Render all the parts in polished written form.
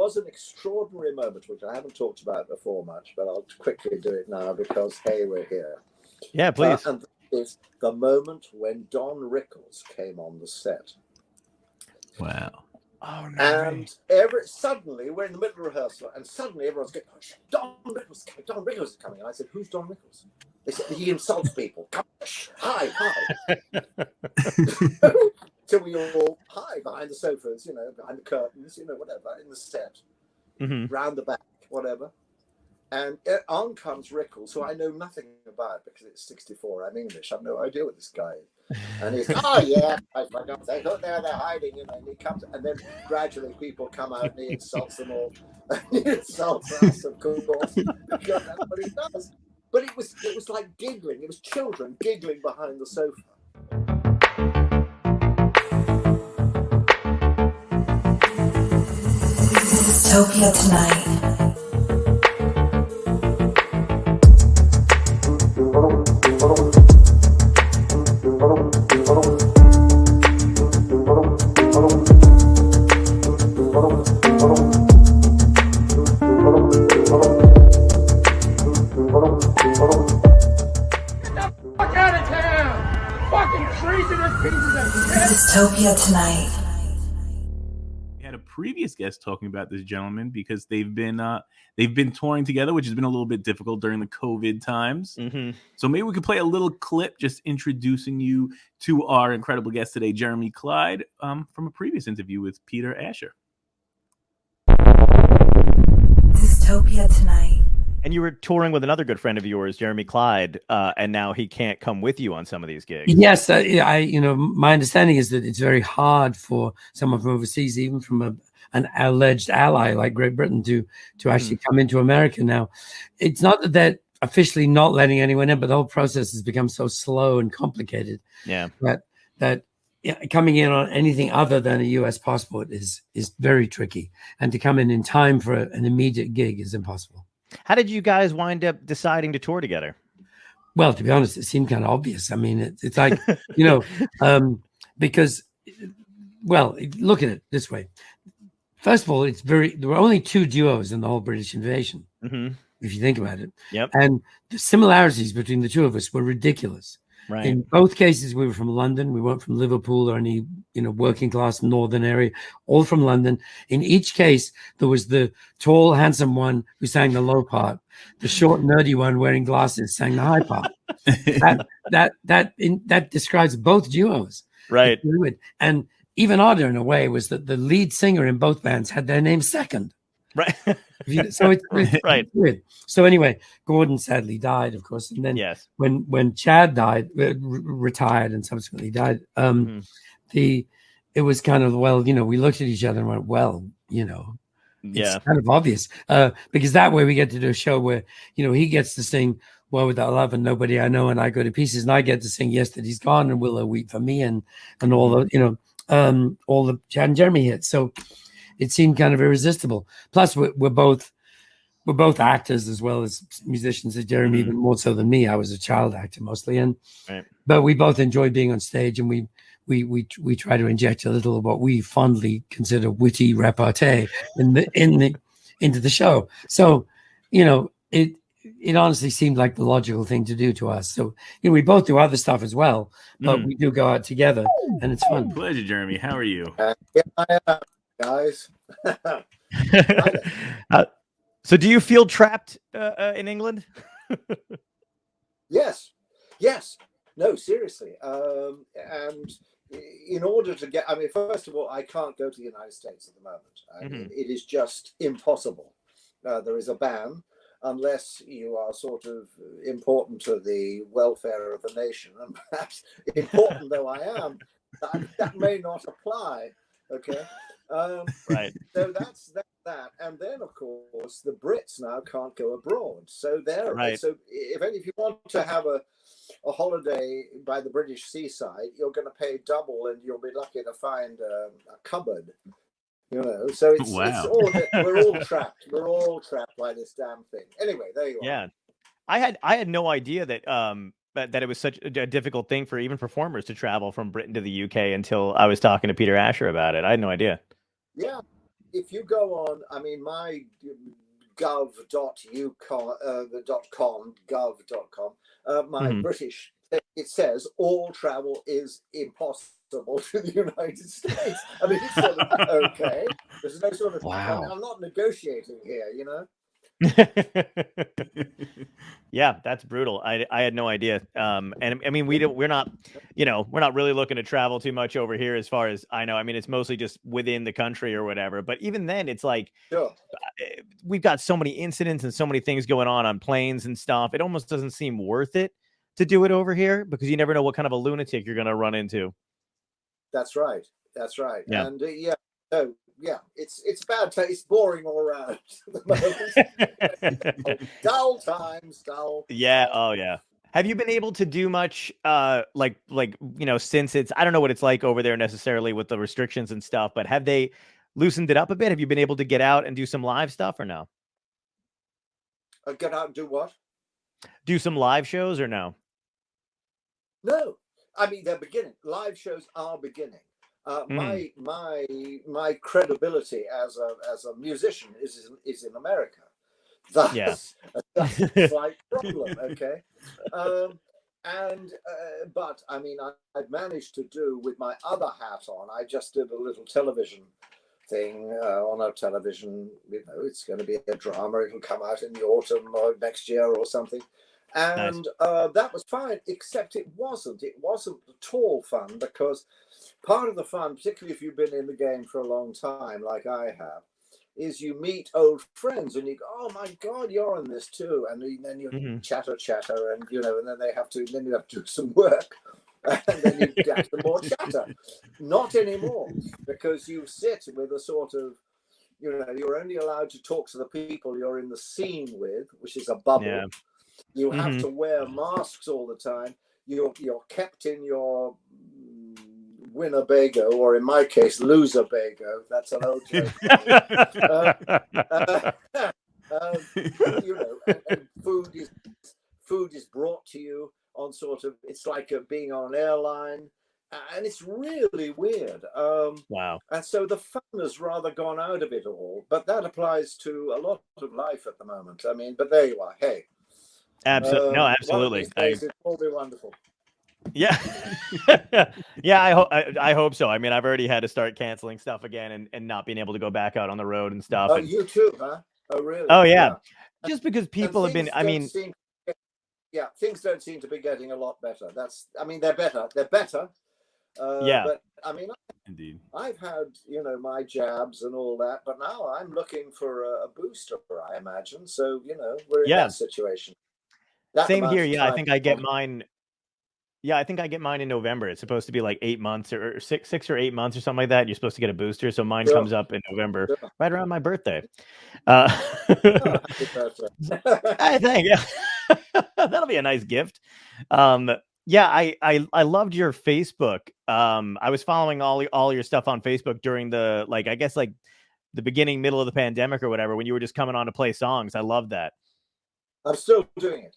was an extraordinary moment, which I haven't talked about before much, but I'll quickly do it now because, hey, we're here. Yeah, please. And it's the moment when Don Rickles came on the set. Wow. Oh, no. And suddenly, we're in the middle of rehearsal, and suddenly everyone's going, oh, Don Rickles is coming. And I said, who's Don Rickles? They said, he insults people. Come, hi. So we all hide behind the sofas, behind the curtains, whatever, in the set, round the back, whatever. And on comes Rickles, who I know nothing about because it's 64. I'm English. I have no idea what this guy is. And he's, oh, yeah, I forgot. They go there, they're hiding, and he comes, and then gradually people come out and he insults them all. And he insults us, of course, because that's what he does. But it was like giggling. It was children giggling behind the sofa. Dystopia tonight. Dystopia tonight. We had a previous guest talking about this gentleman because they've been touring together, which has been a little bit difficult during the COVID times. So maybe we could play a little clip just introducing you to our incredible guest today, Jeremy Clyde, from a previous interview with Peter Asher. Dystopia tonight. And you were touring with another good friend of yours, Jeremy Clyde, and now he can't come with you on some of these gigs. Yes, my understanding is that it's very hard for someone from overseas, even from an alleged ally like Great Britain, to actually come into America now. It's not that they're officially not letting anyone in, but the whole process has become so slow and complicated. Yeah, that coming in on anything other than a U.S. passport is very tricky, and to come in time for an immediate gig is impossible. How did you guys wind up deciding to tour together? Well, to be honest, it seemed kind of obvious. I mean, it's like, because, well, look at it this way. First of all, there were only two duos in the whole British invasion, if you think about it. Yep. And the similarities between the two of us were ridiculous. Right. In both cases, we were from London. We weren't from Liverpool or any, working class northern area, all from London. In each case, there was the tall, handsome one who sang the low part. The short, nerdy one wearing glasses sang the high part. That describes both duos. Right. And even odder in a way was that the lead singer in both bands had their name second. Right. So it's right. Weird. So anyway, Gordon sadly died, of course. And then when Chad died, retired and subsequently died, it was kind of, we looked at each other and went, it's kind of obvious because that way we get to do a show where, he gets to sing Well Without Love and Nobody I Know and I Go to Pieces. And I get to sing Yesterday's Gone and Willow Weep for Me and all the, all the Chad and Jeremy hits. So it seemed kind of irresistible. Plus, we're both actors as well as musicians. As Jeremy, even more so than me. I was a child actor mostly, but we both enjoyed being on stage, and we try to inject a little of what we fondly consider witty repartee into the show. So, it honestly seemed like the logical thing to do to us. So, we both do other stuff as well, but we do go out together, and it's fun. Pleasure, Jeremy. How are you? Yeah, I am. Guys. So do you feel trapped in England? Yes. No, seriously. And in order to get, first of all, I can't go to the United States at the moment. It is just impossible. There is a ban unless you are sort of important to the welfare of the nation. And perhaps important though I am, that may not apply. Okay. Right. So that's that. And then, of course, the Brits now can't go abroad. So right. So if you want to have a holiday by the British seaside, you're going to pay double, and you'll be lucky to find a cupboard. So it's all we're all trapped. We're all trapped by this damn thing. Anyway, there you are. Yeah, I had no idea that that it was such a difficult thing for even performers to travel from Britain to the UK until I was talking to Peter Asher about it. I had no idea. Yeah. if you go on, I mean, my gov.com, my British, it says all travel is impossible to the United States. I mean, it's sort of okay. There's no sort of, wow. I'm not negotiating here, you know. Yeah, that's brutal. I had no idea. And I mean, we're not really looking to travel too much over here, as far as I know. I mean, it's mostly just within the country or whatever. But even then, it's like, sure, we've got so many incidents and so many things going on planes and stuff. It almost doesn't seem worth it to do it over here, because you never know what kind of a lunatic you're going to run into. That's right. That's right. Yeah. And yeah, it's bad taste. It's boring all around at the moment. Dull times, dull. Yeah. Oh yeah. Have you been able to do much, like since it's, I don't know what it's like over there necessarily with the restrictions and stuff, but have they loosened it up a bit? Have you been able to get out and do some live stuff or no? Get out and do what? Do some live shows or no? No, I mean, they're beginning. Live shows are beginning. My credibility as a musician is in America. That's a slight problem. Okay, but I mean, I've managed to do with my other hat on. I just did a little television thing on a television. You know, it's going to be a drama. It'll come out in the autumn or next year or something. And that was fine, except it wasn't at all fun, because part of the fun, particularly if you've been in the game for a long time, like I have, is you meet old friends and you go, oh my God, you're on this too. And then you chatter, and, you know, and then you have to do some work. And then you get some more chatter. Not anymore, because you sit with a sort of, you know, you're only allowed to talk to the people you're in the scene with, which is a bubble. Yeah. You have to wear masks all the time. You're kept in your Winnebago, or in my case, Loserbago. That's an old joke. You know, and food is brought to you on sort of, it's like being on an airline, and it's really weird. Wow. And so the fun has rather gone out of it all, but that applies to a lot of life at the moment. I mean, but there you are. Hey. Absolutely. No, absolutely. It will be wonderful. Yeah. Yeah, I hope so. I mean, I've already had to start canceling stuff again and not being able to go back out on the road and stuff. Oh, you too, huh? Oh, really? Oh, yeah. Just because people have been, I mean... things don't seem to be getting a lot better. I mean, they're better. They're better. But, I mean, indeed, I've had, you know, my jabs and all that, but now I'm looking for a booster, I imagine. So, you know, we're in that situation. Same here. Yeah, I think I get mine. Yeah, I think I get mine in November. It's supposed to be like 8 months or 6 or 8 months or something like that. You're supposed to get a booster. So mine comes up in November, right around my birthday. Happy birthday. I think that'll be a nice gift. Yeah, I loved your Facebook. I was following all your stuff on Facebook during the, like, I guess like the beginning, middle of the pandemic or whatever, when you were just coming on to play songs. I love that. I'm still doing it.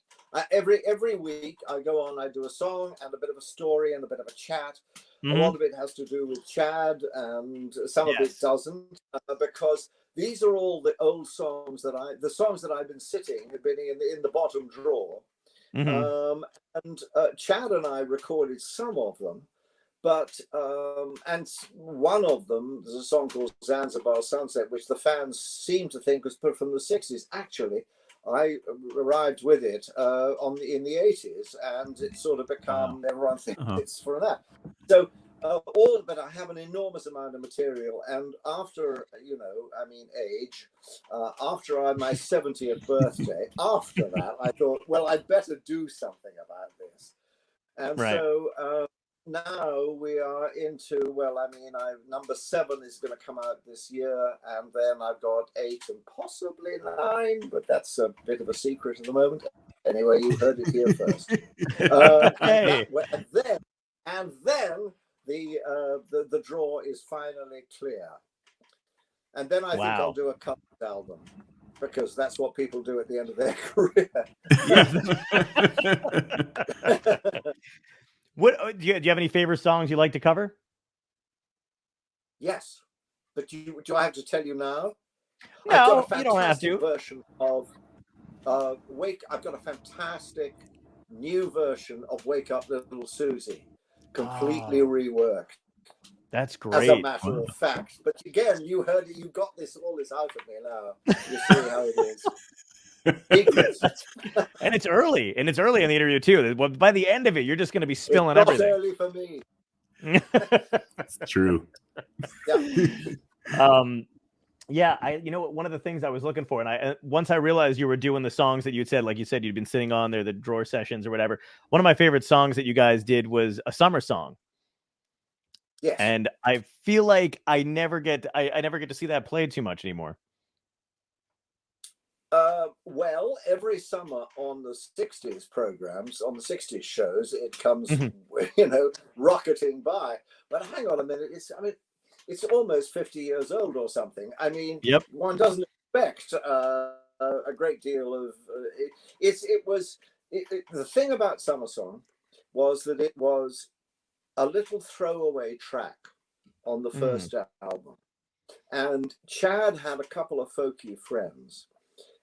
Every week I go on, I do a song and a bit of a story and a bit of a chat. A lot of it has to do with Chad, and some of it doesn't, because these are all the old songs the songs that I've been have been in the bottom drawer. And Chad and I recorded some of them, but and one of them, there's a song called Zanzibar Sunset, which the fans seem to think was put from the 60s. Actually, I arrived with it in the 80s, and it's sort of become, everyone thinks it's for that. So but I have an enormous amount of material, and after, you know, I mean, age, after my 70th birthday, after that, I thought, well, I'd better do something about this. And so now we are into, well, I mean, number 7 is going to come out this year, and then I've got 8 and possibly 9, but that's a bit of a secret at the moment. Anyway, you heard it here first. And then the draw is finally clear, and then I think I'll do a cover album, because that's what people do at the end of their career. What do you have any favorite songs you like to cover? Yes, but do I have to tell you now? No, you don't have to. Version of I've got a fantastic new version of Wake Up Little Susie, completely reworked. That's great. As a matter of fact. But again, you heard it, you got all this out of me now. You see how it is. And it's early in the interview too. By the end of it, you're just going to be spilling everything. It's early for me. That's true. Yeah. One of the things I was looking for, and once I realized you were doing the songs that you'd said, like you said, you'd been sitting on there, the drawer sessions or whatever. One of my favorite songs that you guys did was a summer song. Yes. And I feel like I never get to see that played too much anymore. Well, every summer on the 60s programs, on the 60s shows, it comes, rocketing by. But hang on a minute. It's almost 50 years old or something. I mean, one doesn't expect a great deal of the thing about Summer Song was that it was a little throwaway track on the first album. And Chad had a couple of folky friends.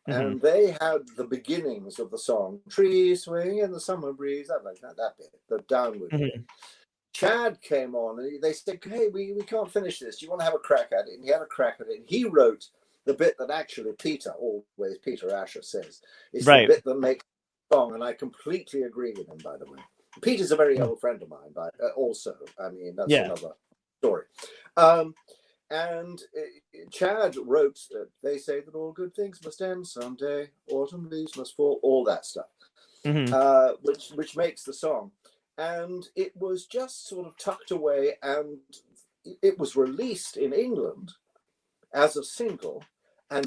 And they had the beginnings of the song, trees swing in the summer breeze, that bit, the downward bit. Chad came on and they said, hey, we can't finish this. Do you want to have a crack at it? And he had a crack at it. And he wrote the bit that actually Peter Asher says. It's the bit that makes the song. And I completely agree with him, by the way. Peter's a very old friend of mine, but also, I mean, that's another story. And Chad wrote, they say that all good things must end someday, autumn leaves must fall, all that stuff, which makes the song. And it was just sort of tucked away, and it was released in England as a single and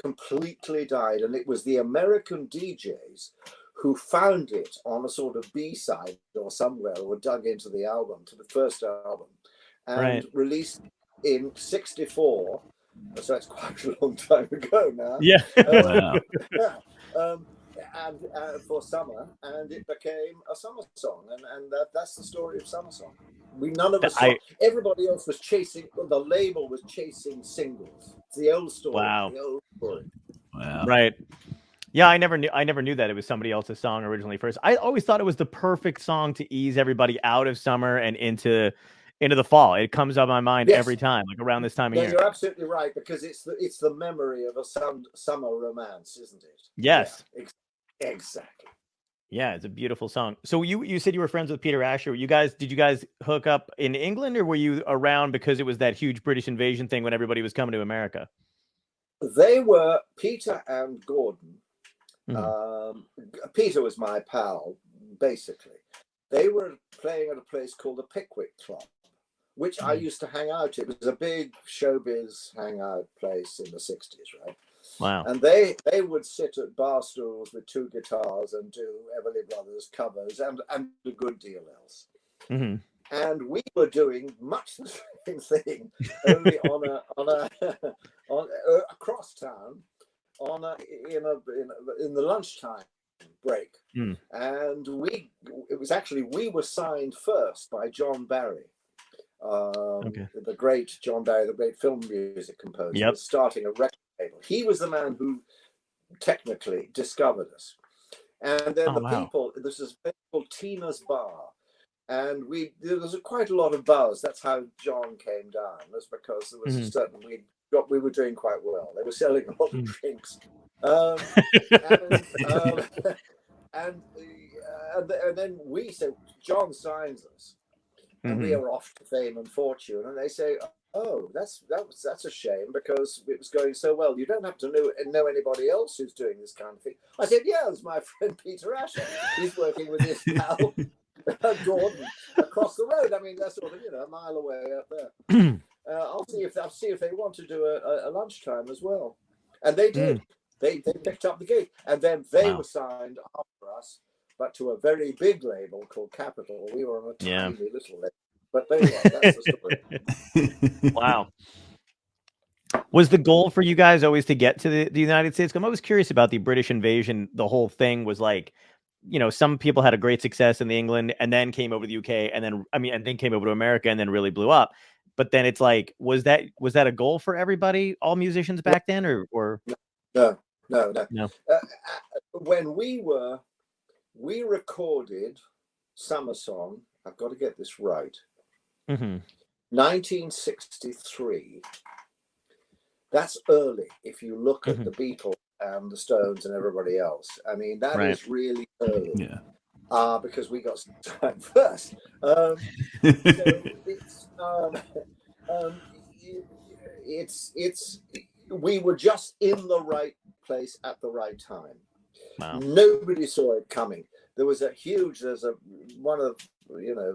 completely died. And it was the American DJs who found it on a sort of B-side or somewhere, or dug into the album, to the first album, and released in 64, so it's quite a long time ago now. And for summer, and it became a summer song, and that's the story of Summer Song. None of us, everybody else was chasing. The label was chasing singles. It's the old story. Wow. The old story. Wow. Right. Yeah, I never knew that it was somebody else's song originally. First, I always thought it was the perfect song to ease everybody out of summer and into the fall. It comes up in my mind every time, like around this time of year. You're absolutely right, because it's the memory of a summer romance, isn't it? Yes. Yeah, exactly. Yeah, it's a beautiful song. So you said you were friends with Peter Asher. Did you guys hook up in England, or were you around because it was that huge British invasion thing when everybody was coming to America? They were Peter and Gordon. Peter was my pal, basically. They were playing at a place called the Pickwick Club, which I used to hang out at. It was a big showbiz hangout place in the 60s, right? Wow. And they would sit at bar stools with two guitars and do Everly Brothers covers and a good deal else. And we were doing much the same thing, only across town, in the lunchtime break. And we were signed first by John Barry, the great John Barry, the great film music composer, starting a record label. He was the man who technically discovered us. And then people, this is called Tina's Bar. And there was quite a lot of buzz. That's how John came down. That's because there was a certain, we were doing quite well. They were selling a lot of drinks. And then John signs us, and we are off to fame and fortune. And they say, "Oh, that's a shame, because it was going so well. You don't have to know anybody else who's doing this kind of thing." I said, "Yeah, it's my friend Peter Asher. He's working with his pal Gordon across the road. I mean, that's sort of a mile away up there. I'll see if they want to do a lunchtime as well." And they did. They picked up the gig, and then they were signed after us, but to a very big label called Capitol. We were on a tiny little label, but there you are. That's the story. Wow. Was the goal for you guys always to get to the United States? I'm always curious about the British invasion. The whole thing was like, some people had a great success in England and then came over to the UK, and then came over to America and then really blew up. but then it's like, was that a goal for everybody, all musicians back then, or? No. When we recorded Summer Song, I've got to get this right. 1963. That's early if you look at the Beatles and the Stones and everybody else. I mean, that is really early. Yeah. Because we got signed first. We were just in the right place at the right time. Wow. Nobody saw it coming. There's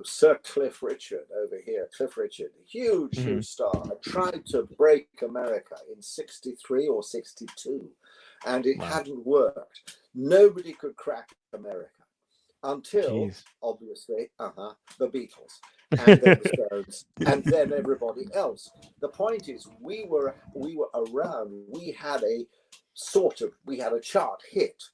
Sir Cliff Richard over here. Cliff Richard, huge star. Tried to break America in 63 or 62, and it hadn't worked. Nobody could crack America until, obviously, the Beatles, and then the Stones, and then everybody else. The point is, we were around. We had a chart hit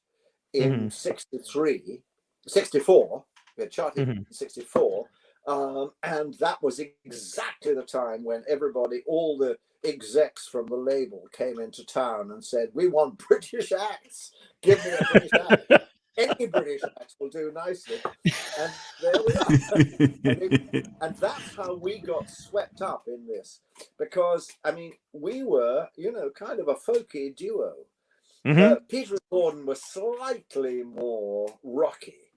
in 64. We had chart hit in 64, and that was exactly the time when all the execs from the label came into town and said, "We want British acts. Give me a British act." Any British acts will do nicely. And there we are. And that's how we got swept up in this. Because, I mean, we were, kind of a folky duo. Peter and Gordon were slightly more rocky.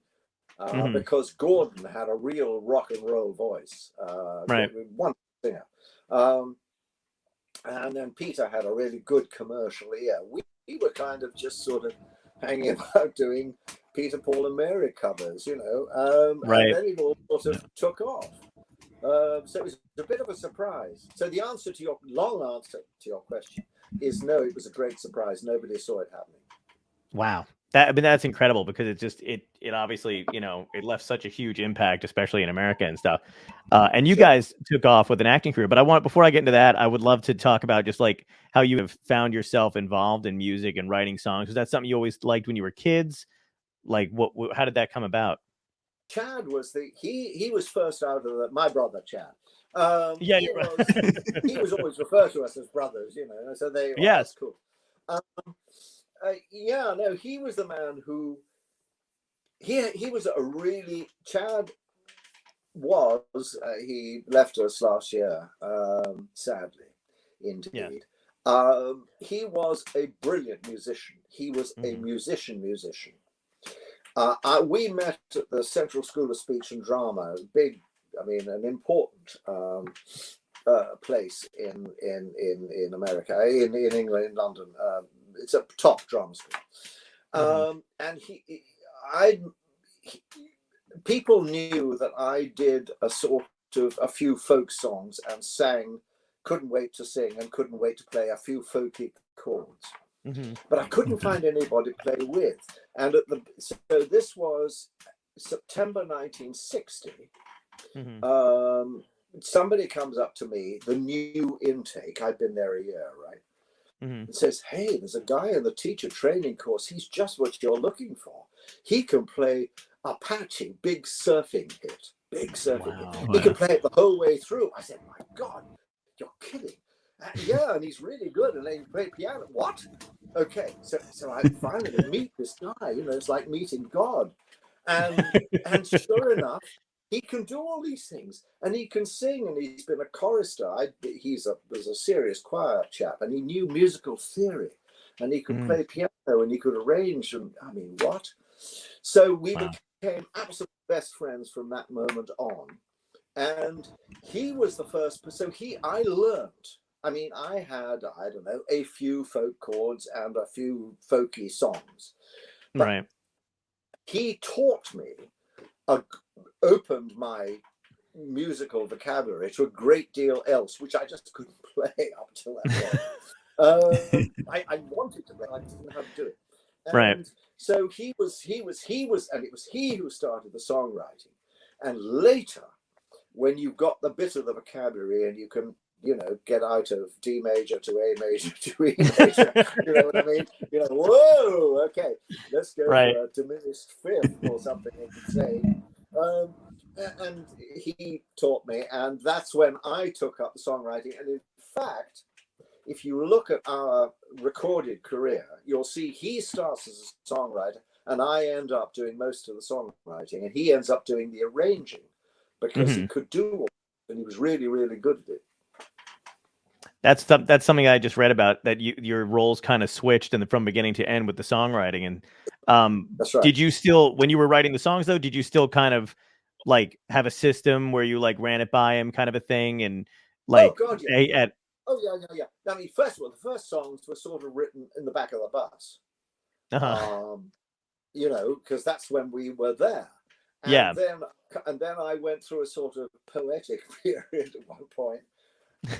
Because Gordon had a real rock and roll voice. One singer. And then Peter had a really good commercial ear. We were kind of just sort of hanging about doing Peter, Paul and Mary covers, and then it all sort of took off. So it was a bit of a surprise. So the long answer to your question is no, it was a great surprise. Nobody saw it happening. Wow. That's incredible, because it obviously, it left such a huge impact, especially in America and stuff. And you guys took off with an acting career, but before I get into that, I would love to talk about just like how you have found yourself involved in music and writing songs. Was that something you always liked when you were kids? Like how did that come about? Chad was he was first out of my brother, Chad. He was always referred to us as brothers, so that's cool. He was the man who he was Chad was he left us last year, sadly, indeed. He was a brilliant musician. He was a musician. We met at the Central School of Speech and Drama, an important place in America, in England, in London. It's a top drama school. And people knew that I did a few folk songs and sang, couldn't wait to sing and couldn't wait to play a few folky chords. But I couldn't find anybody to play with. And so this was September 1960. Somebody comes up to me, the new intake, I'd been there a year, right? And says, "Hey, there's a guy in the teacher training course. He's just what you're looking for. He can play Apache, big surfing hit. He can play it the whole way through." I said, "My God, you're kidding." And he's really good, and they play piano. What? Okay, so I finally meet this guy. It's like meeting God, and sure enough, he can do all these things, and he can sing, and he's been a chorister. Was a serious choir chap, and he knew musical theory, and he could play piano, and he could arrange. And I mean, what? So we became absolute best friends from that moment on, and he was the first. So I learned. I mean, I had, I don't know, a few folk chords and a few folky songs. But he taught me, opened my musical vocabulary to a great deal else, which I just couldn't play up till that point. I wanted to play, I didn't know how to do it. And so he was, and it was he who started the songwriting. And later, when you've got the bit of the vocabulary and you can, get out of D major to A major to E major, you know what I mean? Whoa, okay, let's go for a diminished fifth or something, you could say. and he taught me, and that's when I took up the songwriting. And in fact, if you look at our recorded career, you'll see he starts as a songwriter, and I end up doing most of the songwriting, and he ends up doing the arranging because he could do all, and he was really, really good at it. That's something I just read about, that your roles kind of switched from beginning to end with the songwriting. And that's right. Did you still, when you were writing the songs though, did you still kind of like have a system where you like ran it by him, kind of a thing, and like? Oh God, yeah. Yeah. I mean, first of all, the first songs were sort of written in the back of the bus. You know, because that's when we were there. And then I went through a sort of poetic period at one point.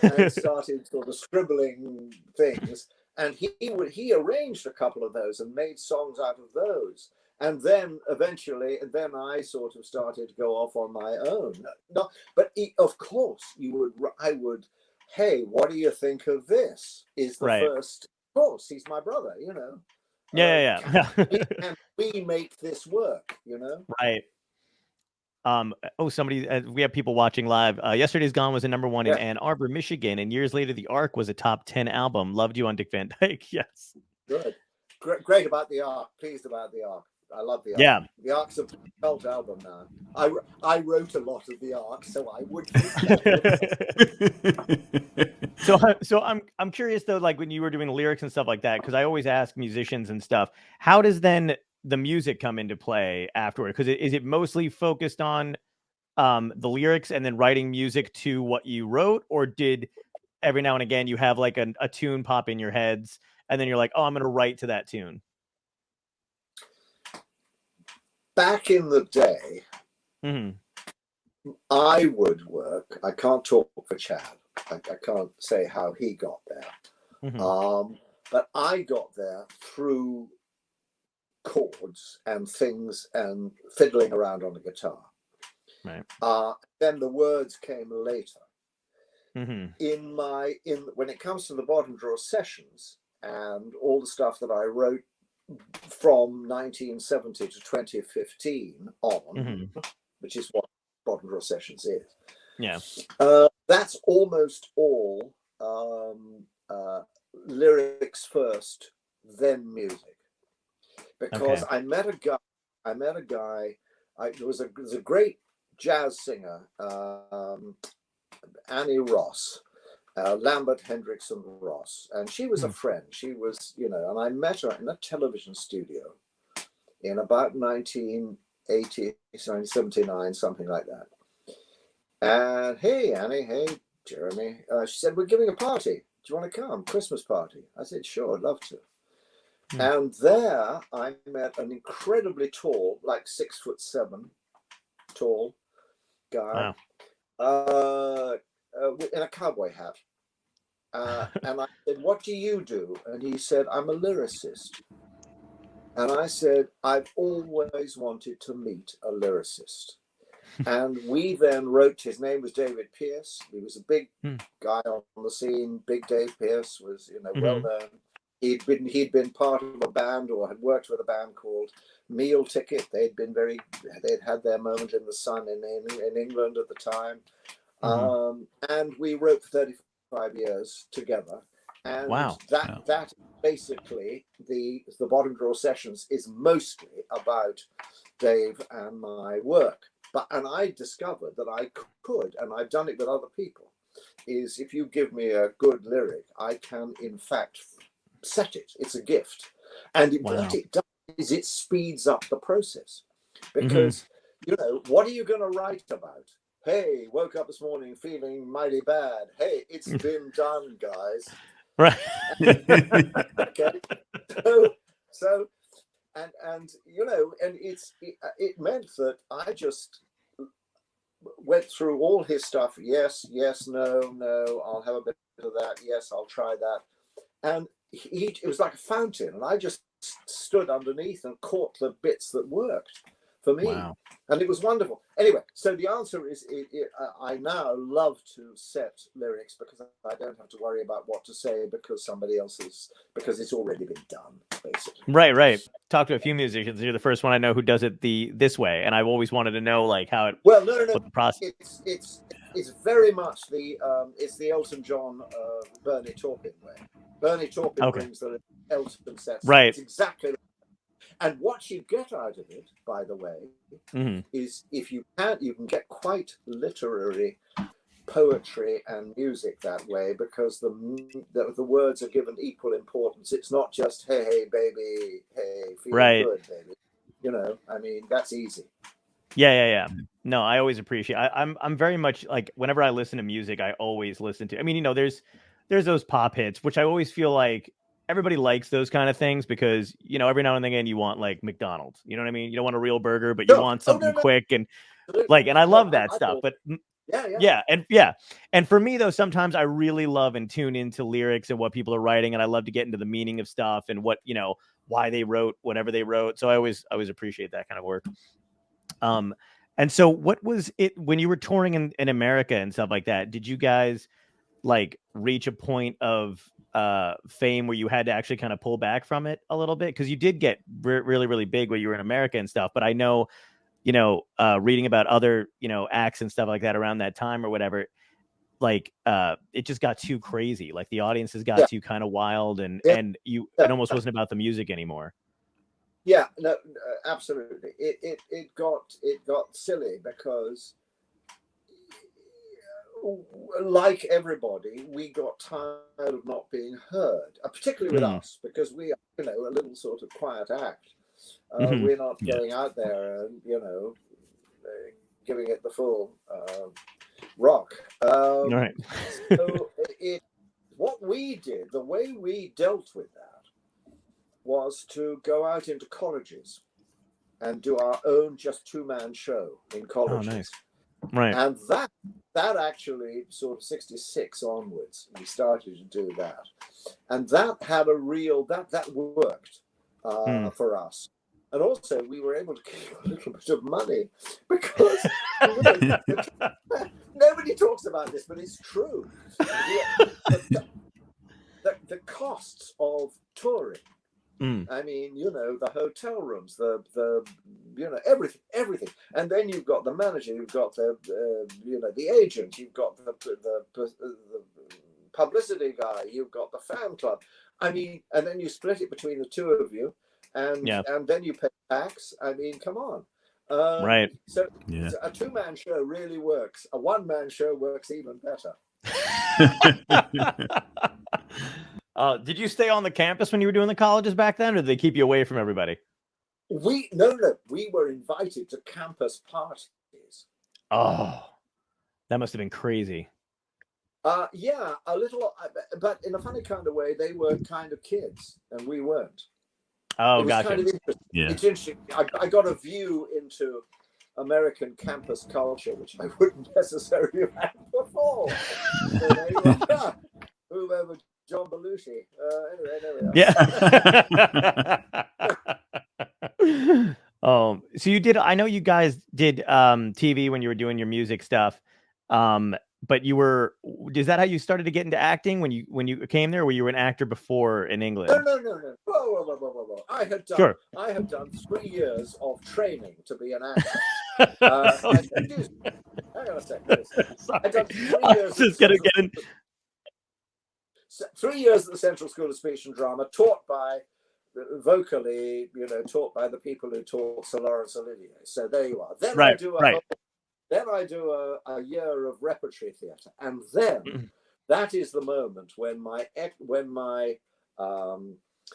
And started sort of scribbling things, and he arranged a couple of those and made songs out of those, and then eventually, I sort of started to go off on my own. No, but of course I would. Hey, what do you think of this? Is the first? Of course, he's my brother. You know. Yeah. Can we make this work? You know. Right. Somebody, we have people watching live. Yesterday's Gone was a #1 in Ann Arbor, Michigan, and years later, The Ark was a top 10 album. Loved you on Dick Van Dyke. Yes. Good. Great about The Ark. Pleased about The Ark. I love The Ark. Yeah. The Ark's a cult album now. I wrote a lot of The Ark, so I would. So I'm curious though, like when you were doing the lyrics and stuff like that, because I always ask musicians and stuff, how does then the music come into play afterward? Because is it mostly focused on the lyrics and then writing music to what you wrote, or did every now and again you have like a tune pop in your heads and then you're like, oh, I'm going to write to that tune? Back in the day, I would work. I can't talk for Chad. I can't say how he got there. But I got there through chords and things and fiddling around on the guitar. Right. Then the words came later. When it comes to the Bottom Drawer sessions and all the stuff that I wrote from 1970 to 2015 on, which is what Bottom Drawer sessions is. Yeah. That's almost all lyrics first, then music. Because I met a guy. There was a great jazz singer, Annie Ross, Lambert Hendrickson Ross, and she was a friend. She was, and I met her in a television studio in about 1980, 1979, something like that. And hey, Annie, hey, Jeremy. She said, we're giving a party. Do you want to come? Christmas party. I said, sure, I'd love to. And there I met an incredibly tall, like 6'7" tall guy, in a cowboy hat. And I said, what do you do? And he said, I'm a lyricist. And I said, I've always wanted to meet a lyricist. And we then wrote, his name was David Pierce. He was a big guy on the scene. Big Dave Pierce was, well known. He'd been part of a band or had worked with a band called Meal Ticket. They'd had their moment in the sun in England at the time. And we wrote for 35 years together. And that basically the Bottom Drawer sessions is mostly about Dave and my work. And I discovered that I could, and I've done it with other people, is if you give me a good lyric, I can in fact set it. It's a gift. And what it does is it speeds up the process. Because, what are you going to write about? Hey, woke up this morning feeling mighty bad. Hey, it's been done, guys. Right. Okay. So and it meant that I just went through all his stuff. Yes, no, I'll have a bit of that. Yes, I'll try that. And it was like a fountain, and I just stood underneath and caught the bits that worked for me. Wow. And it was wonderful. Anyway, so the answer is I now love to set lyrics because I don't have to worry about what to say because because it's already been done, basically. Right. Talked to a few musicians. You're the first one I know who does it this way, and I've always wanted to know like how it. Well, no. What the process. It's very much the Elton John Bernie Taupin way. Bernie Taupin brings the Elton sets. Right. It's exactly. And what you get out of it, by the way, is if you can get quite literary poetry and music that way because the words are given equal importance. It's not just hey baby, hey feeling good baby. You know, I mean that's easy. Yeah. No, I always appreciate. I'm very much like whenever I listen to music, I always listen to. I mean, you know, there's those pop hits, which I always feel like. Everybody likes those kind of things because, you know, every now and again you want like McDonald's, you know what I mean? You don't want a real burger, but you want something quick and like, and I love that stuff, but And for me though, sometimes I really love and tune into lyrics and what people are writing. And I love to get into the meaning of stuff and what, you know, why they wrote, whatever they wrote. So I always appreciate that kind of work. And so what was it when you were touring in America and stuff like that? Did you guys like reach a point of fame where you had to actually kind of pull back from it a little bit? Because you did get really, really big when you were in America and stuff. But I know, you know, reading about other, you know, acts and stuff like that around that time or whatever, like it just got too crazy. Like the audiences got too kind of wild and it almost wasn't about the music anymore. Yeah, no, absolutely. It got silly because like everybody, we got tired of not being heard, particularly with us, because we are, you know, a little sort of quiet act. We're not going out there and, you know, giving it the full rock. Right. So what we did, the way we dealt with that was to go out into colleges and do our own just two-man show in colleges. Oh, nice. Right. And that actually sort of 66 onwards, we started to do that. And that had a real, that worked for us. And also we were able to keep a little bit of money because nobody talks about this, but it's true. The costs of touring, I mean, you know, the hotel rooms, the you know, everything, and then you've got the manager, you've got the you know, the agent, you've got the publicity guy, you've got the fan club. I mean, and then you split it between the two of you, and then you pay tax. I mean, come on. Right. So a two-man show really works. A one-man show works even better. Did you stay on the campus when you were doing the colleges back then, or did they keep you away from everybody? No. We were invited to campus parties. Oh, that must have been crazy. Yeah, a little, but in a funny kind of way, they were kind of kids, and we weren't. Oh, it was gotcha. Kind of interesting. Yeah. It's interesting. I got a view into American campus culture, which I wouldn't necessarily have had before. So there you are. Whoever. John Belushi. Yeah. So you did. I know you guys did TV when you were doing your music stuff. But you were. Is that how you started to get into acting when you came there? Or were you an actor before in England? No. Whoa. I have done 3 years of training to be an actor. Hang on a second. I've done 3 years. Just gonna get in. 3 years at the Central School of Speech and Drama, taught by vocally, you know, taught by the people who taught Sir Laurence Olivier. So there you are. Then I do a year of repertory theatre, and then that is the moment when my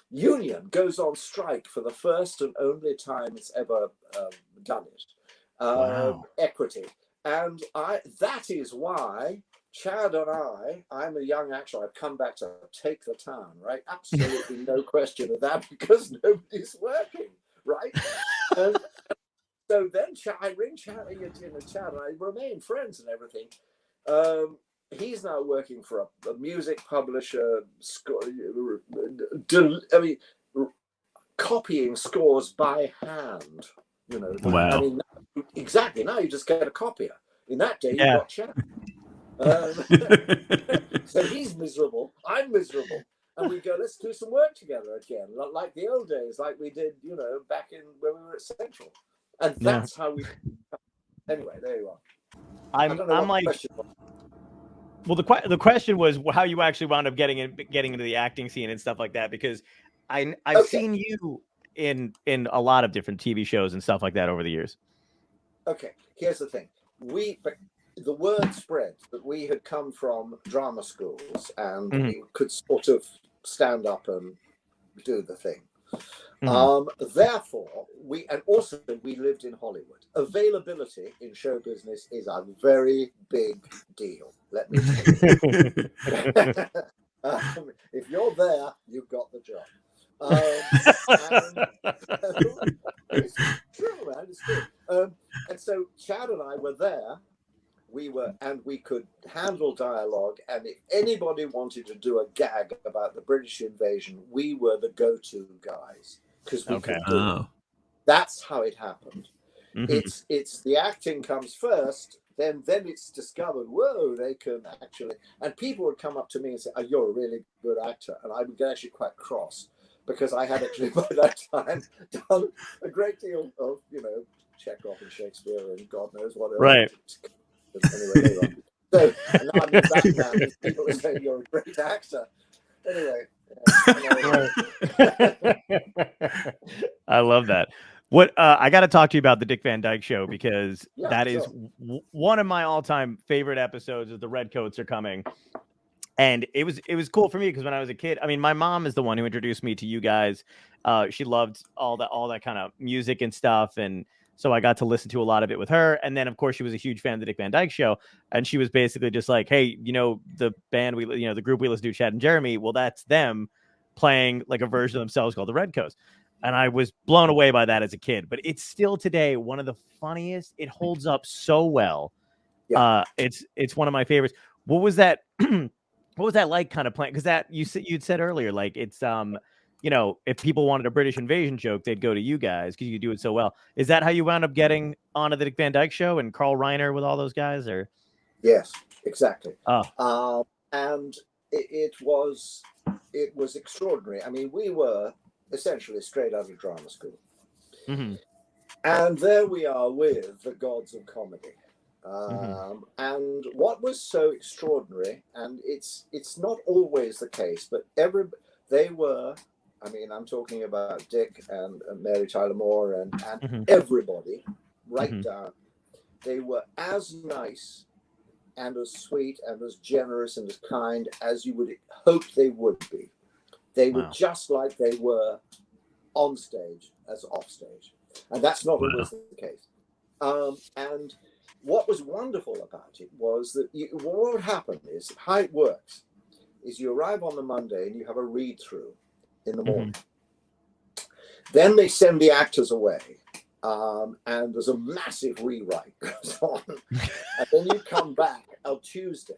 union goes on strike for the first and only time it's ever done it. Wow. Equity, and that is why. Chad and I'm a young actor. I've come back to take the town, right? Absolutely no question of that because nobody's working, right? And so then I ring Chad and Chad, and I remain friends and everything. He's now working for a music publisher, copying scores by hand, You know, wow. I mean, exactly. Now you just get a copier. In that day, you got Chad. So he's miserable. I'm miserable. And we go, let's do some work together again, like the old days, like we did, you know, back in when we were at Central. And that's how we. Anyway, there you are. I'm like. Well, the question was how you actually wound up getting into the acting scene and stuff like that, because I've seen you in a lot of different TV shows and stuff like that over the years. Okay, here's the thing. The word spread that we had come from drama schools and we could sort of stand up and do the thing. Therefore, we lived in Hollywood. Availability in show business is a very big deal. Let me tell you. If you're there, you've got the job. It's true, man. It's true. And so Chad and I were there. We could handle dialogue, and if anybody wanted to do a gag about the British invasion, we were the go-to guys because we could do it. That's how it happened. It's the acting comes first, then it's discovered. Whoa, they can actually, and people would come up to me and say, "Oh, you're a really good actor," and I would get actually quite cross because I had actually by that time done a great deal of, you know, Chekhov and Shakespeare and God knows what else. Right. Anyway, so now I'm back now. People are saying you're a great actor. Anyway, I love that. What I got to talk to you about the Dick Van Dyke Show, because that is one of my all-time favorite episodes. Is the Redcoats are coming, and it was cool for me because when I was a kid, I mean, my mom is the one who introduced me to you guys. She loved all that kind of music and stuff, and so I got to listen to a lot of it with her. And then, of course, she was a huge fan of the Dick Van Dyke Show. And she was basically just like, hey, you know, the band the group we listen to, Chad and Jeremy, well, that's them playing like a version of themselves called the Redcoats. And I was blown away by that as a kid. But it's still today one of the funniest. It holds up so well. Yeah. It's one of my favorites. What was that? What was that like kind of playing? Because that you'd said earlier, like it's you know, if people wanted a British invasion joke, they'd go to you guys because you do it so well. Is that how you wound up getting onto the Dick Van Dyke Show and Carl Reiner with all those guys? Or yes, exactly. And it was extraordinary. I mean, we were essentially straight out of drama school, and there we are with the gods of comedy. And what was so extraordinary, and it's not always the case, but they were. I mean, I'm talking about Dick and Mary Tyler Moore and everybody right down. They were as nice and as sweet and as generous and as kind as you would hope they would be. They were just like they were on stage as off stage. And that's not always the case. And what was wonderful about it was that what would happen is, how it works is you arrive on the Monday and you have a read through in the morning. Then they send the actors away, and there's a massive rewrite goes on. And then you come back on Tuesday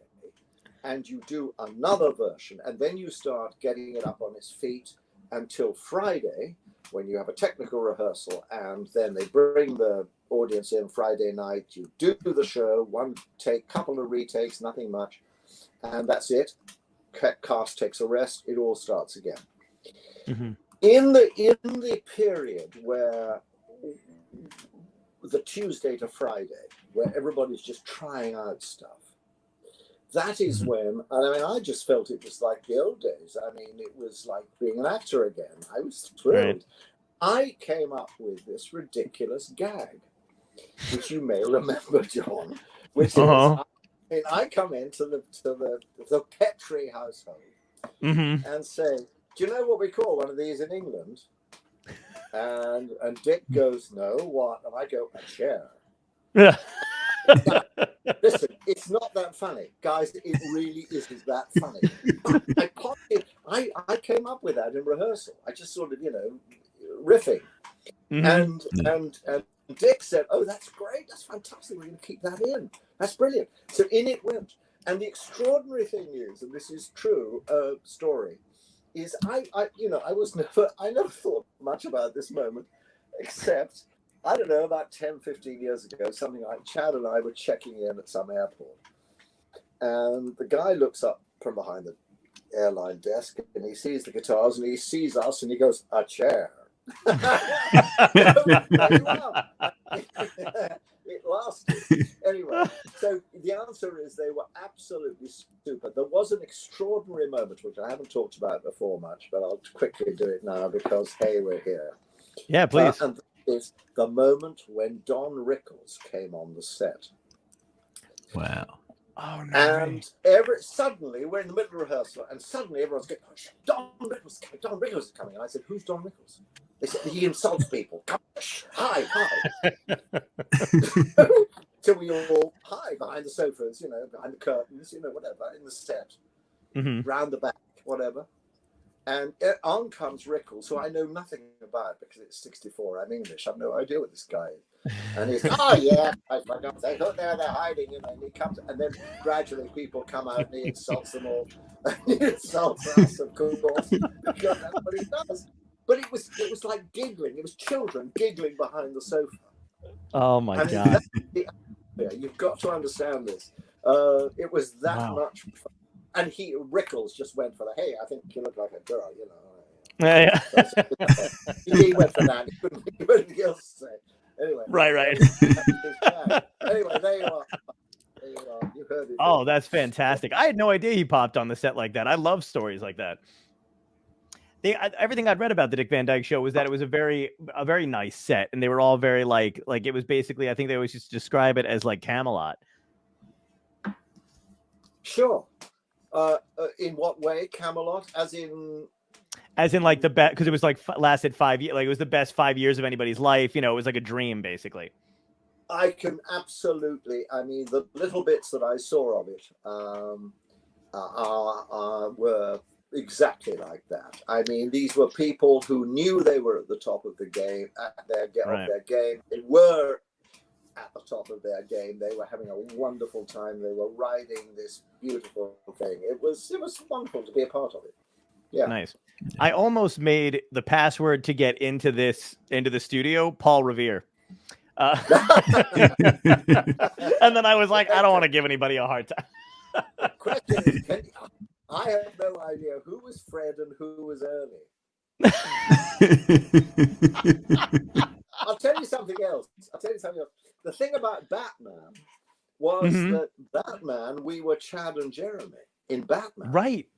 and you do another version, and then you start getting it up on its feet until Friday, when you have a technical rehearsal, and then they bring the audience in Friday night. You do the show, one take, couple of retakes, nothing much, and that's it. Cast takes a rest. It all starts again. In the period where the Tuesday to Friday, where everybody's just trying out stuff, that is when, I mean, I just felt it was like the old days. I mean, it was like being an actor again. I was thrilled. Right. I came up with this ridiculous gag, which you may remember, John, which is, I come into the Petrie household and say, do you know what we call one of these in England? And Dick goes, no, what? And I go, a chair. Now, listen, it's not that funny. Guys, it really isn't that funny. I came up with that in rehearsal. I just sort of, riffing. And Dick said, oh, that's great. That's fantastic. We're going to keep that in. That's brilliant. So in it went. And the extraordinary thing is, and this is true story, is I never thought much about this moment, except I don't know, about 10, 15 years ago, something like Chad and I were checking in at some airport. And the guy looks up from behind the airline desk and he sees the guitars and he sees us and he goes, "A chair." It lasted. Anyway, so the answer is they were absolutely super. There was an extraordinary moment, which I haven't talked about before much, but I'll quickly do it now because, hey, we're here. Yeah, please. And it's the moment when Don Rickles came on the set. Wow. Oh, no. And suddenly we're in the middle of rehearsal, and suddenly everyone's going, "Don Rickles is coming." And I said, "Who's Don Rickles?" They said, "He insults people." Come, hi. So we all hide behind the sofas, behind the curtains, whatever, in the set, round the back, whatever. And on comes Rickles, who I know nothing about because it's 64. I'm English. I have no idea what this guy is. And he's, "Oh, yeah, I forgot. They go there, they're hiding." And he comes, and then gradually people come out and he insults them all. And he insults us, of course, because that's what he does. But it was like giggling. It was children giggling behind the sofa. Oh, my God. You've got to understand this. It was that much fun. And Rickles just went for the, "Hey, I think you look like a girl," Yeah. He went for that. He couldn't think of anything else to say. Anyway. Right. Anyway, there you are. You heard it. Oh, that's fantastic. I had no idea he popped on the set like that. I love stories like that. Everything I'd read about the Dick Van Dyke Show was that it was a very nice set, and they were all very like it was basically, I think they always used to describe it as like Camelot. Sure. In what way, Camelot? As in like the best, because it was like lasted 5 years. Like it was the best 5 years of anybody's life. It was like a dream, basically. I can absolutely. I mean, the little bits that I saw of it were exactly like that. I mean, these were people who knew they were at the top of the game, at their game. They were at the top of their game. They were having a wonderful time. They were riding this beautiful thing. It was wonderful to be a part of it. Yeah. Nice. I almost made the password to get into the studio Paul Revere. And then I was like, I don't want to give anybody a hard time. Question is, I have no idea who was Fred and who was Ernie. I'll tell you something else. The thing about Batman was that Batman, we were Chad and Jeremy in Batman. Right.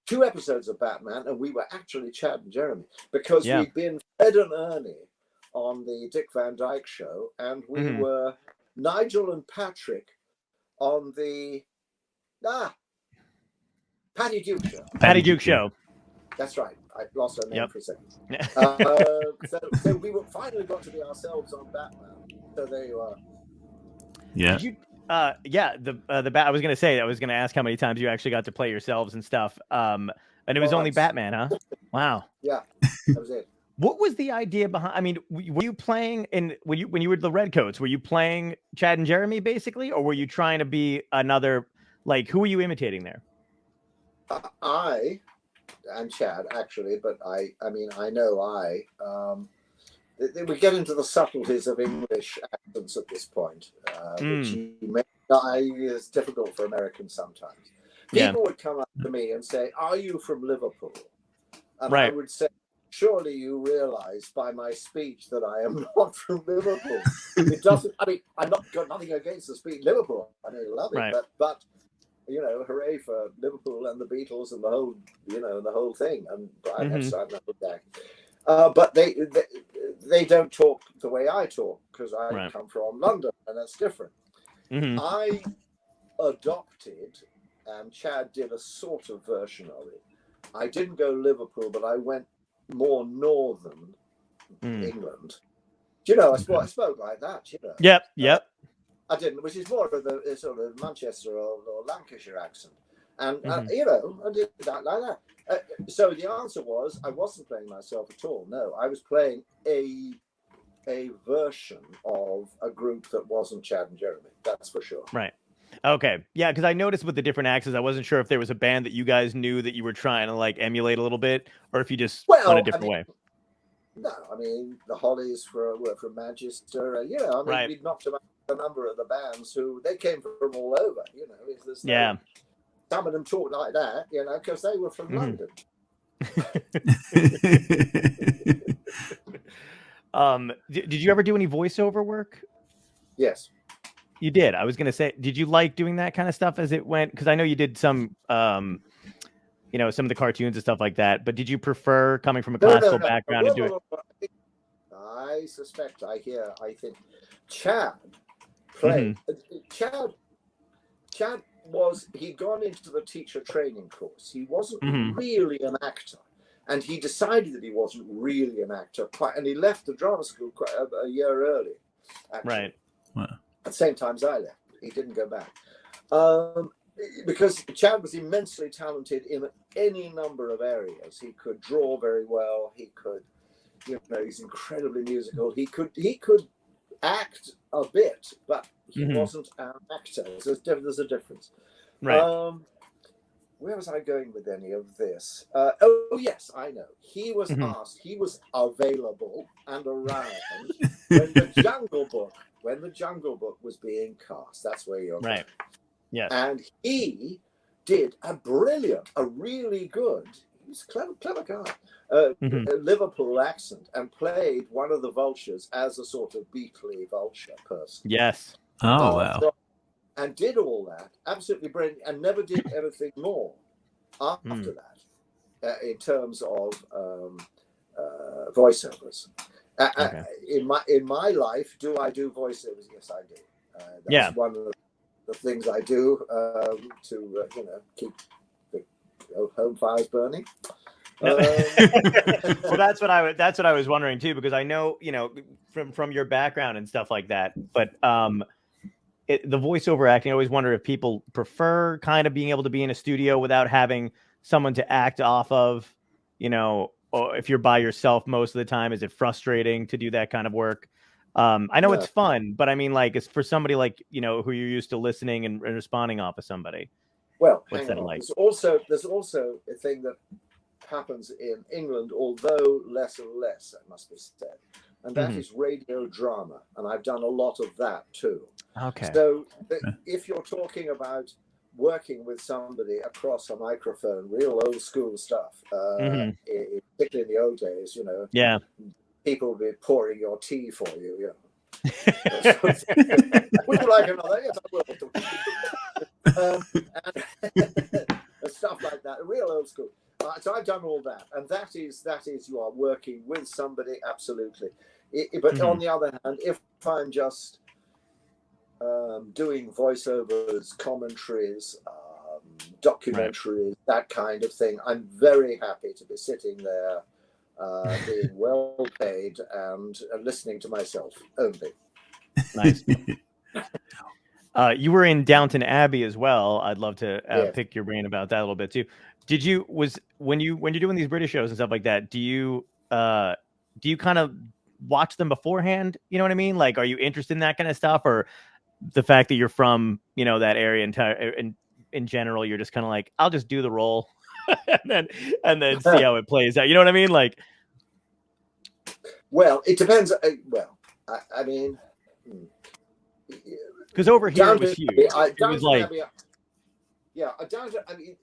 2 episodes of Batman, and we were actually Chad and Jeremy because we'd been Fred and Ernie on the Dick Van Dyke Show, and we were Nigel and Patrick on the Patty Duke Show. Patty Duke Show. That's right. I lost her name for a second. So we finally got to be ourselves on Batman. So there you are. Yeah. I was gonna say, I was gonna ask how many times you actually got to play yourselves and stuff. And it was only Batman, huh? Wow. Yeah, that was it. What was the idea behind? I mean, were you playing when you were the Redcoats? Were you playing Chad and Jeremy basically, or were you trying to be another? Like, who were you imitating there? I and Chad actually, but I know we get into the subtleties of English accents at this point, which is difficult for Americans sometimes. People would come up to me and say, "Are you from Liverpool?" And I would say, "Surely you realize by my speech that I am not from Liverpool." It doesn't. I mean, I've not got nothing against the speech Liverpool. I love it, but hooray for Liverpool and the Beatles and the whole, the whole thing. And Brian Epstein, but they don't talk the way I talk because I come from London, and that's different. I adopted, and Chad did a sort of version of it. I didn't go Liverpool, but I went more northern England. I spoke like that. Yep. I didn't, which is more of the sort of Manchester or Lancashire accent. And, I did that like that. So the answer was, I wasn't playing myself at all. No, I was playing a version of a group that wasn't Chad and Jeremy. That's for sure. Right. Okay. Yeah, because I noticed with the different accents, I wasn't sure if there was a band that you guys knew that you were trying to like emulate a little bit, or if you just went a different way. No, I mean, the Hollies were from Manchester. We knocked about a number of the bands who they came from all over. Some of them talk like that, because they were from London. Did you ever do any voiceover work? Yes. You did. I was going to say, did you like doing that kind of stuff as it went? Because I know you did some, some of the cartoons and stuff like that. But did you prefer coming from a classical background and do it? I think Chad played. Chad he'd gone into the teacher training course. He wasn't really an actor. And he decided that he wasn't really an actor, and he left the drama school quite a year early. Actually. Right. Wow. At the same time as I left, he didn't go back because Chad was immensely talented in any number of areas. He could draw very well. He could, he's incredibly musical. He could act a bit, but he wasn't an actor. So there's a difference. Right. Where was I going with any of this? Yes, I know. He was asked, he was available and around when the Jungle Book was being cast. That's where you're right. Yeah. And he did a really good, he's a clever guy, Liverpool accent, and played one of the vultures as a sort of Beatley vulture person. Yes. Oh, wow. And did all that, absolutely brilliant, and never did anything more after that in terms of voiceovers. Okay. In my life, do I do voiceovers? Yes, I do. That's one of the things I do to keep the home fires burning. Well, that's what I was wondering too, because I know from your background and stuff like that, but the voiceover acting, I always wonder if people prefer kind of being able to be in a studio without having someone to act off of, or if you're by yourself most of the time. Is it frustrating to do that kind of work? I know it's fun, but I mean, like, it's for somebody like, who you're used to listening and responding off of somebody. Well, what's that like? There's also a thing that happens in England, although less and less, it must be said. And that is radio drama. And I've done a lot of that too. Okay. So if you're talking about working with somebody across a microphone, real old school stuff, particularly in the old days, people will be pouring your tea for you. Would you like another? Yes, I will. And stuff like that, real old school. So I've done all that, and that is you are working with somebody, absolutely. But on the other hand, if I'm just doing voiceovers, commentaries, documentaries, that kind of thing, I'm very happy to be sitting there, being well paid and listening to myself only. Nice. You were in Downton Abbey as well. I'd love to pick your brain about that a little bit too. When you're doing these British shows and stuff like that, do you kind of watch them beforehand? You know what I mean? Like, are you interested in that kind of stuff, or the fact that you're from, that area and in general, you're just kind of like, I'll just do the role and then see how it plays out. You know what I mean? Like, well, it depends. I mean, because over here it was huge. It was like, Abbey, Downton. I mean,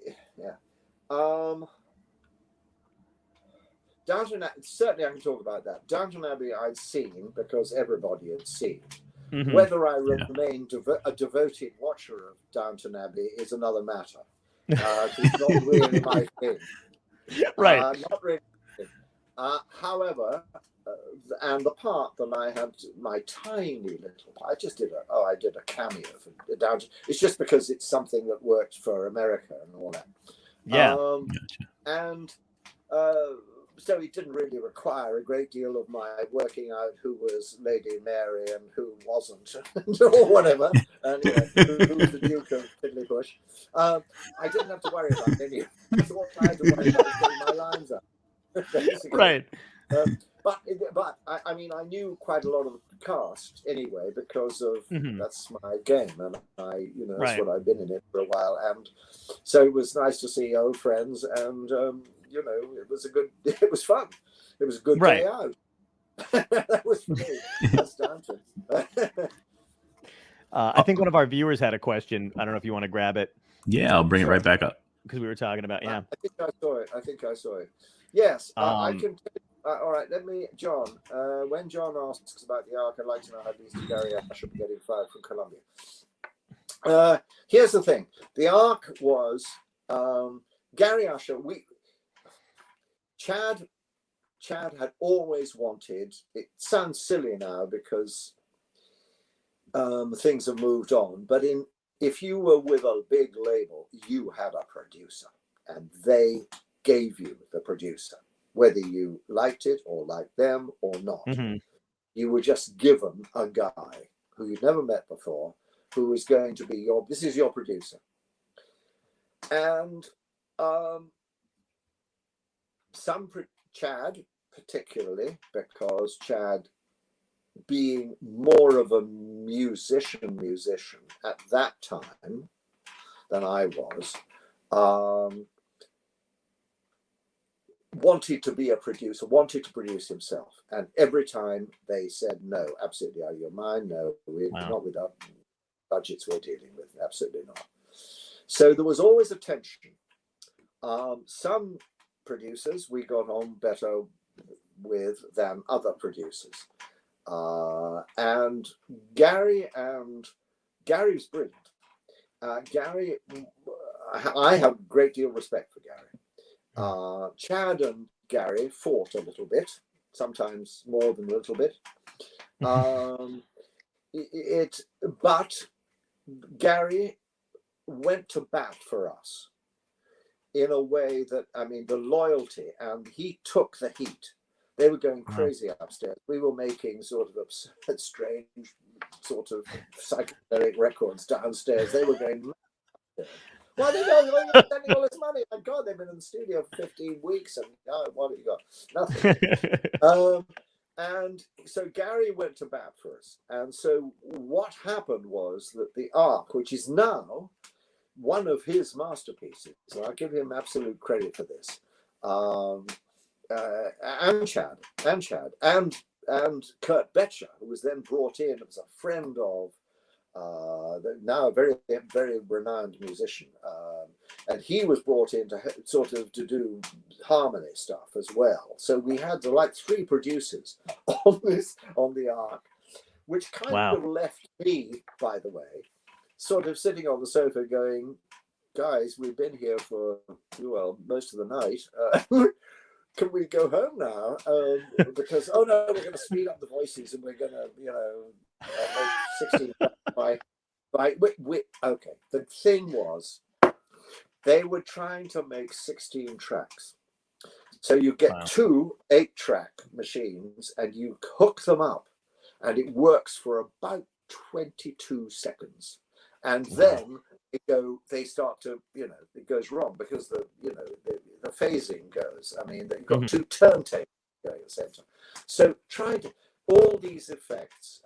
Downton. Certainly, I can talk about that. Downton Abbey, I'd seen because everybody had seen. Whether I remain a devoted watcher of Downton Abbey is another matter. It's not really my thing. Right. Not really. However, and the part that I had, my tiny little part, I did a cameo for Downton. It's just because it's something that worked for America and all that. Yeah. And so it didn't really require a great deal of my working out who was Lady Mary and who wasn't, or whatever, and who was the Duke of Piddly Bush. I didn't have to worry about any of it. All I had to worry about was getting my lines up. Right. But I mean, I knew quite a lot of the cast anyway because of that's my game, and that's what I've been in it for a while, and so it was nice to see old friends, and it was fun. It was a good day out. That was me. That's Downton. I think one of our viewers had a question. I don't know if you want to grab it. Yeah, I'll bring it right back up. Because we were talking about, I think I saw it. Yes, I can. All right, John. When John asks about the Ark, I'd like to know how these Gary Asher be getting fired from Columbia. Here's the thing: the Ark was Gary Asher. Chad had always wanted. It sounds silly now because things have moved on, but if you were with a big label, you had a producer, and they gave you the producer, whether you liked it or liked them or not. Mm-hmm. You were just given a guy who you'd never met before, who was going to be this is your producer. And Chad, particularly, because Chad, being more of a musician at that time than I was, wanted to be a producer, wanted to produce himself. And every time they said, no, absolutely out of your mind, no, we're not with our budgets we're dealing with, absolutely not. So there was always a tension. Some producers we got on better with than other producers. And Gary's brilliant. Gary, I have a great deal of respect for Gary. Chad and Gary fought a little bit, sometimes more than a little bit. But Gary went to bat for us in a way that, the loyalty, and he took the heat. They were going crazy upstairs. We were making sort of absurd, strange, sort of psychedelic records downstairs. They were going, why are they spending all this money? My God, they've been in the studio for 15 weeks, and what have you got? Nothing. And so Gary went to bat for us. And so what happened was that the Ark, which is now one of his masterpieces, and I'll give him absolute credit for this, and Chad, and Kurt Betcher, who was then brought in as a friend of now a very, very renowned musician, and he was brought in to do harmony stuff as well. So we had like 3 producers on the Ark, which kind of left me, by the way, sort of sitting on the sofa going, guys, we've been here for most of the night. Can we go home now? Because no, we're going to speed up the voices and we're going to make 16 by okay. The thing was, they were trying to make 16 tracks, so you get 2 8-track machines and you hook them up, and it works for about 22 seconds, and then they start to, it goes wrong because the phasing goes. You've got 2 turntables going at the same time. So all these effects,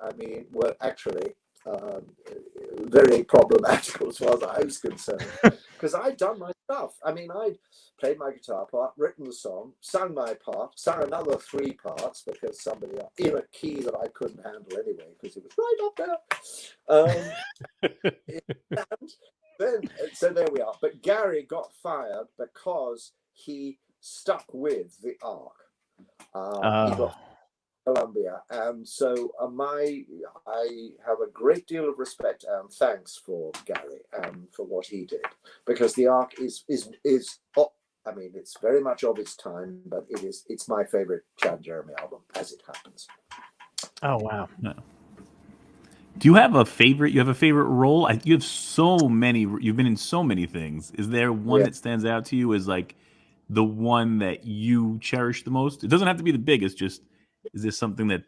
were actually very problematical as far as I was concerned, because I'd done my stuff. I'd played my guitar part, written the song, sung my part, sung another 3 parts because somebody in a key that I couldn't handle anyway because it was right up there. So there we are. But Gary got fired because he stuck with the Ark. He got Columbia, and so I have a great deal of respect and thanks for Gary and for what he did, because the Ark is it's very much of its time, but it's my favorite Chad Jeremy album as it happens. Oh wow. No. Do you have a favorite? You have a favorite role? You have so many. You've been in so many things. Is there one that stands out to you as like the one that you cherish the most? It doesn't have to be the biggest. Just is this something that?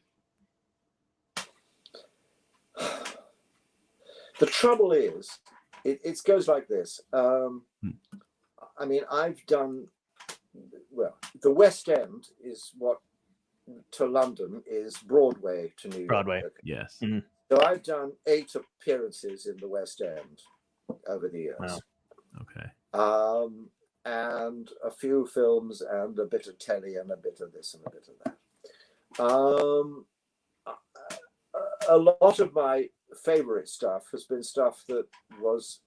The trouble is, it goes like this. I've done the West End is what to London is Broadway to New York. Broadway, yes. Mm-hmm. So I've done 8 appearances in the West End over the years. Wow. Okay. and a few films and a bit of telly and a bit of this and a bit of that. A lot of my favorite stuff has been stuff that was,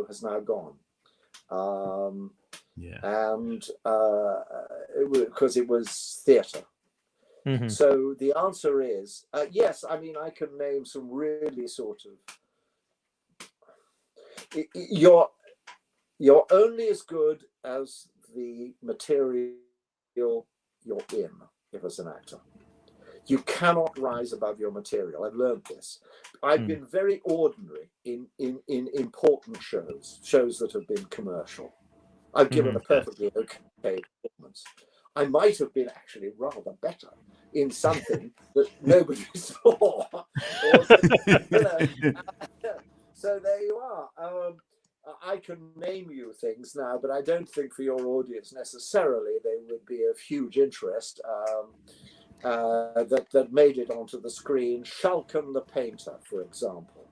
has now gone. And because it was theatre. Mm-hmm. So the answer is yes. I mean, I can name some really sort of. You're only as good as the material you're in. If as an actor, you cannot rise above your material. I've learned this. I've been very ordinary in important shows that have been commercial. I've given a perfectly okay performance. I might have been actually rather better in something that nobody saw. So there you are. I can name you things now, but I don't think for your audience necessarily they would be of huge interest. That made it onto the screen. Shulkin the Painter, for example,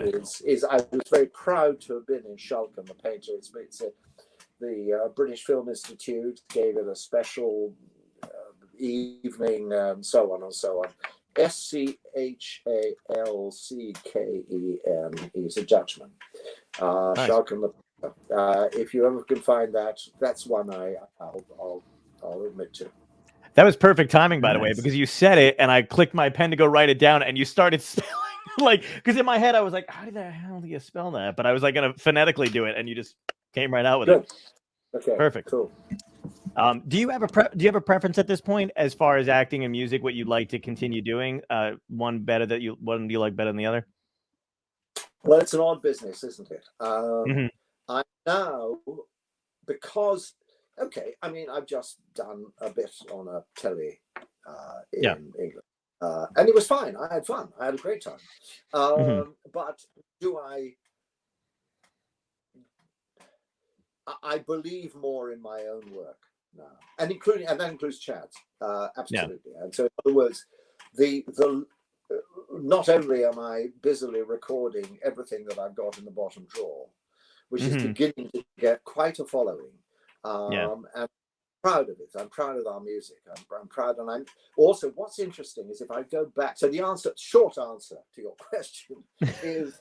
is I was very proud to have been in Shulkin the Painter. The British Film Institute gave it a special evening, and so on and so on. SCHALCKEN is a judgment. Nice. Shulkin the Painter. If you ever can find that, that's one I'll admit to. That was perfect timing, by the way, because you said it and I clicked my pen to go write it down and you started spelling because in my head I was like, how the hell do you spell that? But I was like going to phonetically do it and you just came right out with it. Okay. Perfect. Cool. Do you have a preference at this point as far as acting and music, what you'd like to continue doing? One do you like better than the other? Well, it's an odd business, isn't it? I now, because I mean, I've just done a bit on a telly in England, and it was fine. I had fun. I had a great time. But I believe more in my own work now, and that includes Chad's, absolutely. And so, in other words, the not only am I busily recording everything that I've got in the bottom drawer, which is beginning to get quite a following. And I'm proud of it. I'm proud of our music. I'm proud, and I'm also. What's interesting is if I go back. So the short answer to your question is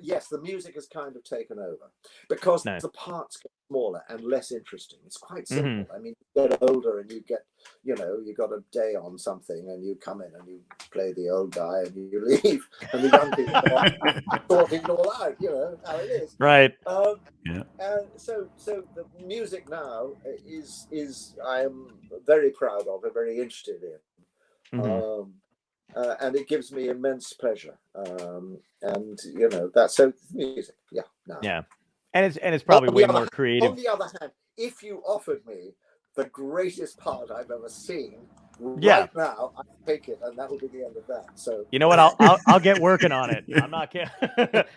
yes. The music has kind of taken over because the parts get smaller and less interesting. It's quite simple. I mean, you get older and you get, you got a day on something and you come in and you play the old guy and you leave, and the young people are sorting it all out. You know how it is, right? And so the music now is I am very proud of and very interested in, and it gives me immense pleasure. And that's so music, and it's probably way more creative. On the other hand, if you offered me the greatest part I've ever seen right now, I'd take it, and that would be the end of that. So you know what? I'll get working on it. I'm not kidding.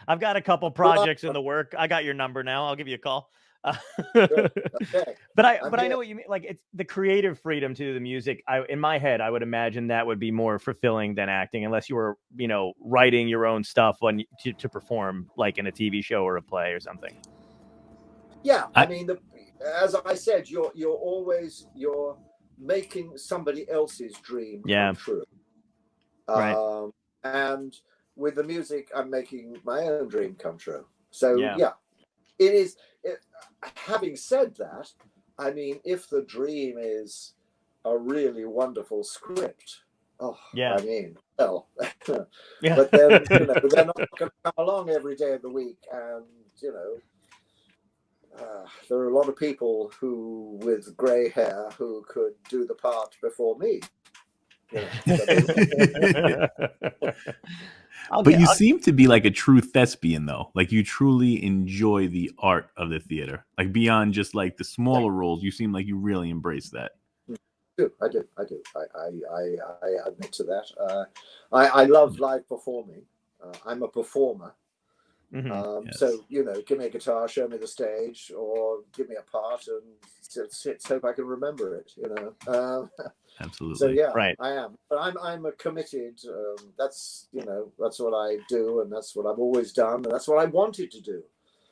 I've got a couple projects in the work. I got your number now. I'll give you a call. Okay. But I know what you mean. Like, it's the creative freedom to the music. In my head, I would imagine that would be more fulfilling than acting, unless you were, writing your own stuff to perform, like in a TV show or a play or something. Yeah, I mean, as I said, you're making somebody else's dream come true. Right. And with the music, I'm making my own dream come true. So it is. Having said that, I mean, if the dream is a really wonderful script, I mean, well, but then they're not going to come along every day of the week, and there are a lot of people with grey hair who could do the part before me. But you seem to be like a true thespian, though. Like, you truly enjoy the art of the theater. Like, beyond just like the smaller roles, you seem like you really embrace that. I do. I admit to that. I love live performing. I'm a performer. So, give me a guitar, show me the stage, or give me a part, and hope I can remember it. Absolutely. So right. I am. But I'm a committed. That's what I do, and that's what I've always done, and that's what I wanted to do.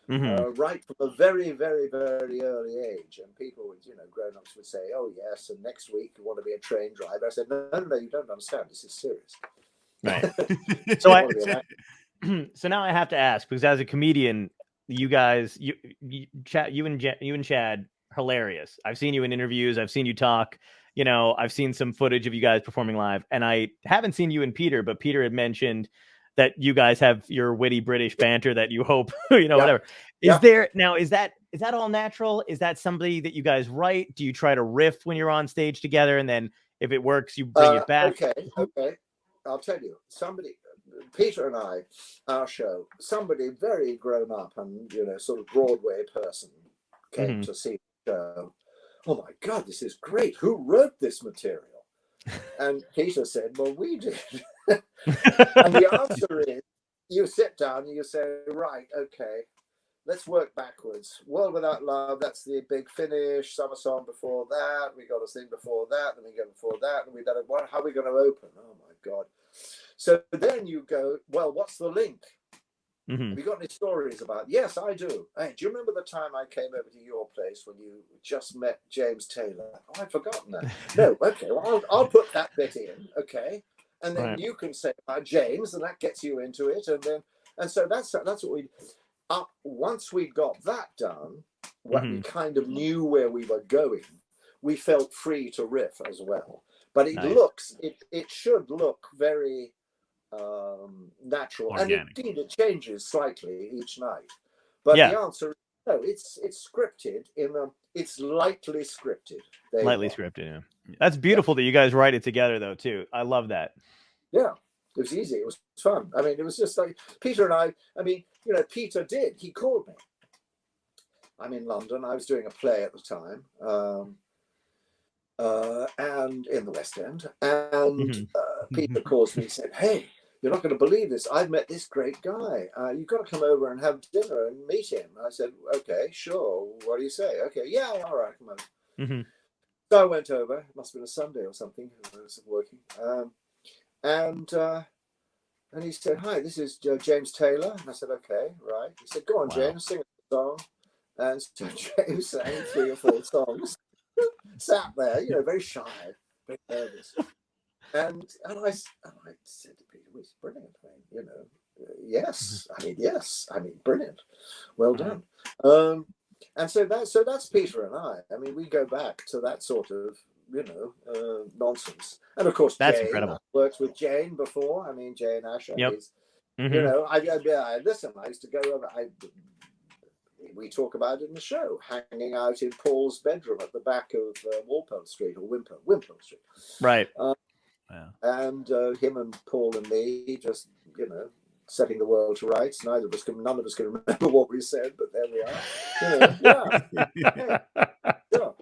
right from a very, very, very early age. And people would, grown-ups would say, "Oh yes, and next week you want to be a train driver." I said, "No, you don't understand. This is serious." Right. So now I have to ask, because as a comedian, you guys, you and Chad, hilarious. I've seen you in interviews. I've seen you talk. I've seen some footage of you guys performing live, and I haven't seen you and Peter, but Peter had mentioned that you guys have your witty British banter that you hope, whatever. Is that all natural? Is that somebody that you guys write? Do you try to riff when you're on stage together, and then if it works, you bring it back? Okay. I'll tell you, Peter and I, our show, somebody very grown up and, sort of Broadway person came to see the show. "Oh my God, this is great. Who wrote this material?" And Peter said, "Well, we did." And the answer is, you sit down and you say, "Right, okay, let's work backwards. World Without Love, that's the big finish. Summer Song before that. We got a thing before that. Then we go before that. And we better, how are we going to open? Oh my God." So then you go, "Well, what's the link? Have you got any stories about?" "Yes, I do. Hey, do you remember the time I came over to your place when you just met James Taylor?" "Oh, I'd forgotten that." "No, okay, well, I'll put that bit in, okay? And then you can say about James, and that gets you into it. And so that's what we. Once we got that done, we kind of knew where we were going. We felt free to riff as well. But it should look very natural, organic. And indeed it changes slightly each night. But the answer is no. It's scripted it's lightly scripted. Scripted. Yeah. That's beautiful that you guys write it together though too. I love that. Yeah, it was easy. It was fun. I mean, it was just like Peter and I. I mean, Peter did. He called me. I'm in London. I was doing a play at the time. And in the West End, and Peter calls me and said, "Hey, you're not going to believe this. I've met this great guy. You've got to come over and have dinner and meet him." I said, "Okay, sure. What do you say?" "Okay, yeah, all right, come over." So I went over. It must have been a Sunday or something. I was working, and he said, "Hi, this is James Taylor." And I said, "Okay, right." He said, "Go on, James, sing a song." And so James sang 3 or 4 songs. Sat there, very shy, very nervous, and I said to Peter, "Well, it's brilliant, yes, brilliant, well done." And so that's Peter and I. I mean, we go back to that sort of nonsense, and of course, that's Jane, incredible. I worked with Jane before. I mean, Jane Asher is, listen. I used to go over. We talk about it in the show, hanging out in Paul's bedroom at the back of Walpole Street or Wimpole Street. Right. And him and Paul and me just, setting the world to rights. None of us can remember what we said, but there we are. Sure.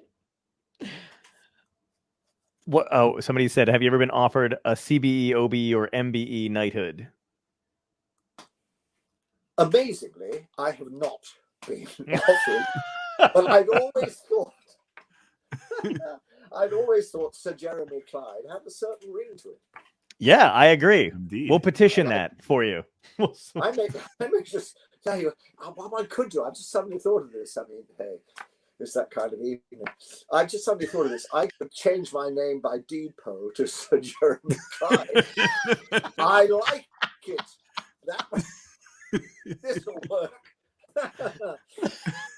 What? Oh, somebody said, "Have you ever been offered a CBE, OBE, or MBE knighthood?" Amazingly, I have not been offered, but I'd always thought Sir Jeremy Clyde had a certain ring to it. Yeah, I agree. Indeed. We'll petition that for you. I may just tell you what I could do. I just suddenly thought of this. I mean, hey, it's that kind of evening. I just suddenly thought of this. I could change my name by deed poll to Sir Jeremy Clyde. I like it. This will work.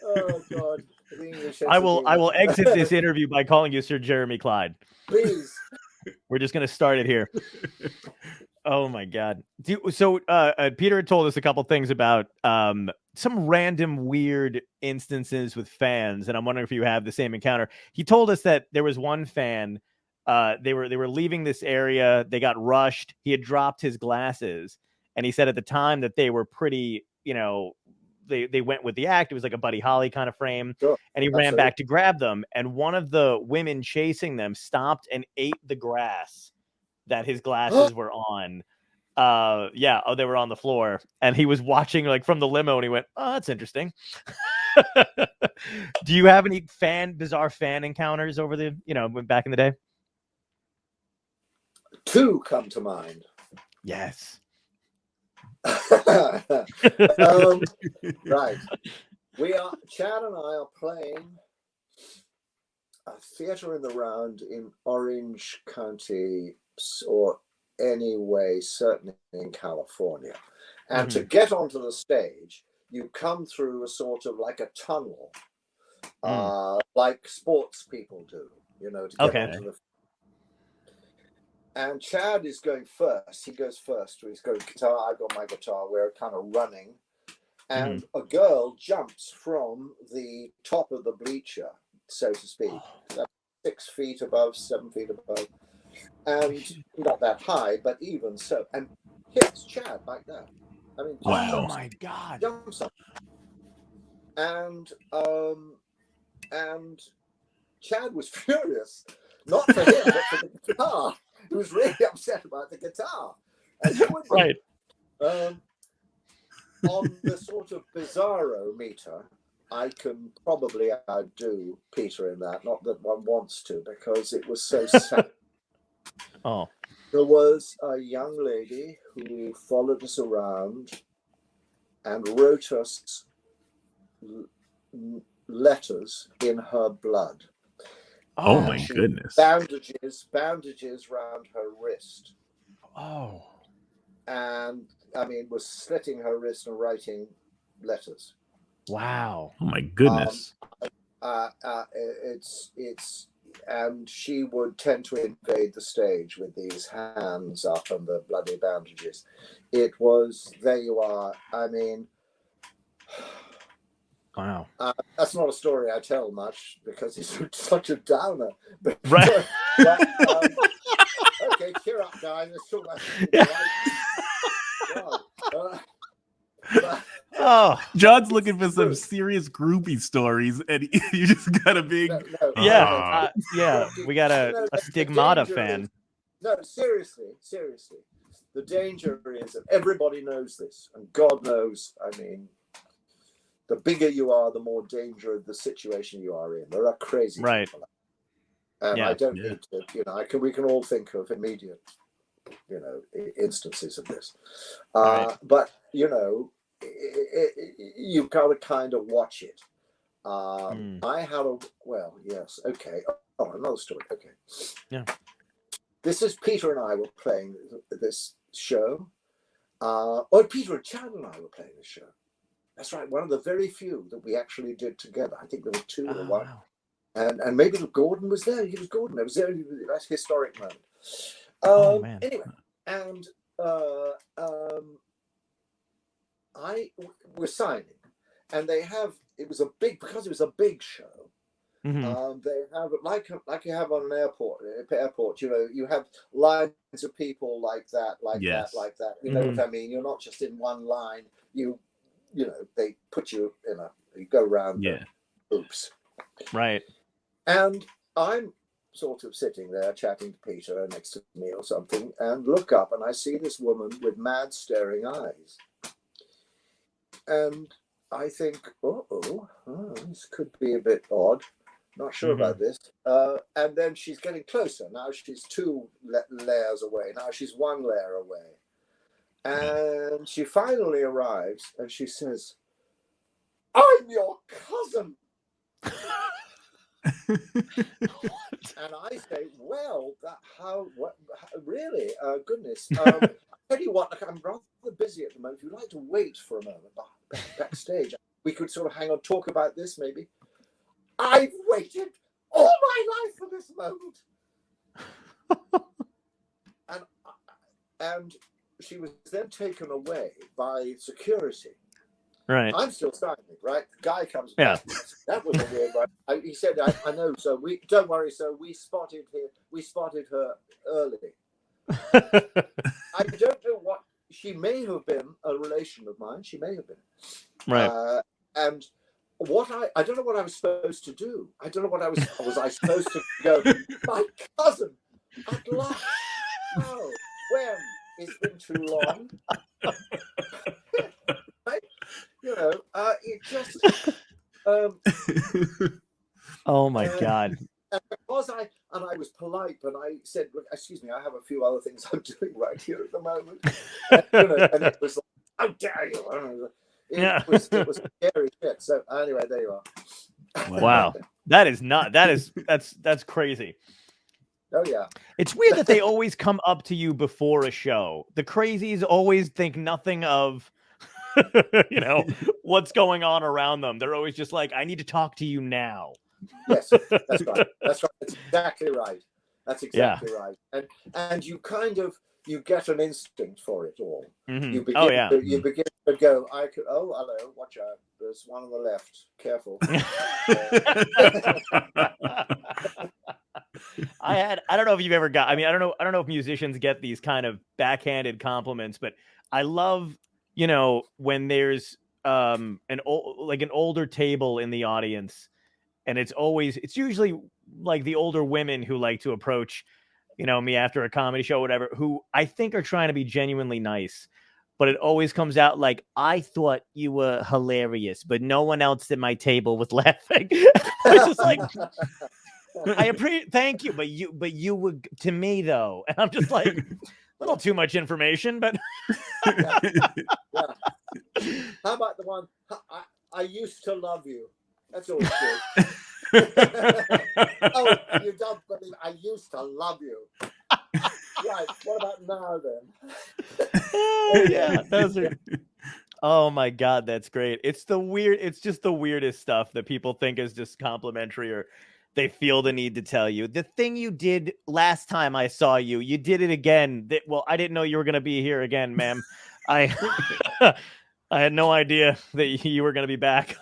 Oh God! I will exit this interview by calling you Sir Jeremy Clyde. Please. We're just going to start it here. Oh my God! So Peter had told us a couple things about some random weird instances with fans, and I'm wondering if you have the same encounter. He told us that there was one fan. They were leaving this area. They got rushed. He had dropped his glasses, and he said at the time that they were pretty, they went with the act. It was like a Buddy Holly kind of frame. Sure, and he ran back to grab them. And one of the women chasing them stopped and ate the grass that his glasses were on. They were on the floor. And he was watching like from the limo and he went, "Oh, that's interesting." Do you have any bizarre fan encounters over the, back in the day? 2 come to mind. Yes. Right. Chad and I are playing a theatre in the round in Orange County, or anyway, certainly in California. And to get onto the stage, you come through a sort of like a tunnel, like sports people do, to get onto the. And Chad is going first. He goes first. He's got a guitar. I've got my guitar. We're kind of running. And a girl jumps from the top of the bleacher, so to speak. That's 6 feet above, 7 feet above. And not that high, but even so. And hits Chad like that. I mean, wow. Oh my God. Jumps up. And Chad was furious. Not for him, but for the guitar. He was really upset about the guitar. And right. On the sort of bizarro meter, I can probably outdo Peter in that. Not that one wants to, because it was so sad. Oh. There was a young lady who followed us around and wrote us letters in her blood. Oh, my goodness. Bandages around her wrist. Oh. And I mean, was slitting her wrist and writing letters. Wow. Oh my goodness. And she would tend to invade the stage with these hands up and the bloody bandages. It was, there you are. I mean, wow. That's not a story I tell much because it's such a downer. But, right. Okay, cheer up, guys. Let's talk about John's looking for some serious groupie stories, and you just got a big yeah. We got a Stigmata fan. No, seriously. The danger is that everybody knows this, and God knows. I mean, the bigger you are, the more danger of the situation you are in. There are crazy people, and I don't need to. We can all think of immediate, instances of this. But you've got to kind of watch it. I had another story. Okay. Yeah. This is Peter and I were playing this show. Peter and Chad and I were playing this show. That's right. One of the very few that we actually did together. I think there were two or one. Wow. And maybe Gordon was there. He was Gordon. It was there. That's a historic moment. Man. Anyway, and I was signing, and because it was a big show. They have like you have on an airport. You have lines of people like that. You know what I mean? You're not just in one line. They put you you go around. Yeah. Oops. Right. And I'm sort of sitting there chatting to Peter next to me or something, and look up and I see this woman with mad staring eyes. And I think, this could be a bit odd. Not sure about this. And then she's getting closer. Now she's 2 layers away. Now she's 1 layer away. And she finally arrives and she says, "I'm your cousin." And I say, "Well, really? Goodness. Tell you what, I'm rather busy at the moment. If you'd like to wait for a moment backstage, we could sort of hang on, talk about this maybe." I've waited all my life for this moment. And she was then taken away by security. Right. I'm still standing, right? The guy comes back. That was a weird one. He said, I know, so don't worry, so we spotted her early. I don't know what, she may have been a relation of mine. She may have been. Right. And I don't know what I was supposed to do. I don't know what was I supposed to go, "My cousin, at last." Oh, when? It's been too long. Right? It just. Oh my God. And because I was polite, but I said, "Look, excuse me, I have a few other things I'm doing right here at the moment." And it was like, how dare you? It was scary shit. So anyway, there you are. Wow. That's crazy. Oh yeah. It's weird that they always come up to you before a show. The crazies always think nothing of what's going on around them. They're always just like, I need to talk to you now. Yes, that's right. That's exactly right. That's exactly right. And you kind of get an instinct for it all. Mm-hmm. You begin to go, hello, watch out. There's one on the left. Careful. I don't know if you've ever got, I don't know if musicians get these kind of backhanded compliments, but I love, when there's an older table in the audience, and it's usually like the older women who like to approach, me after a comedy show, whatever, who I think are trying to be genuinely nice, but it always comes out like, I thought you were hilarious, but no one else at my table was laughing. It's just like, I appreciate, thank you, but you would, to me though, and I'm just like, a little too much information, but yeah. How about the one, I used to love you? That's always good. Oh, you don't believe I used to love you. Right, what about now then? Yeah, those are. Oh my God, that's great. It's just the weirdest stuff that people think is just complimentary, or they feel the need to tell you. The thing you did last time I saw you, you did it again. I didn't know you were going to be here again, ma'am. I had no idea that you were going to be back.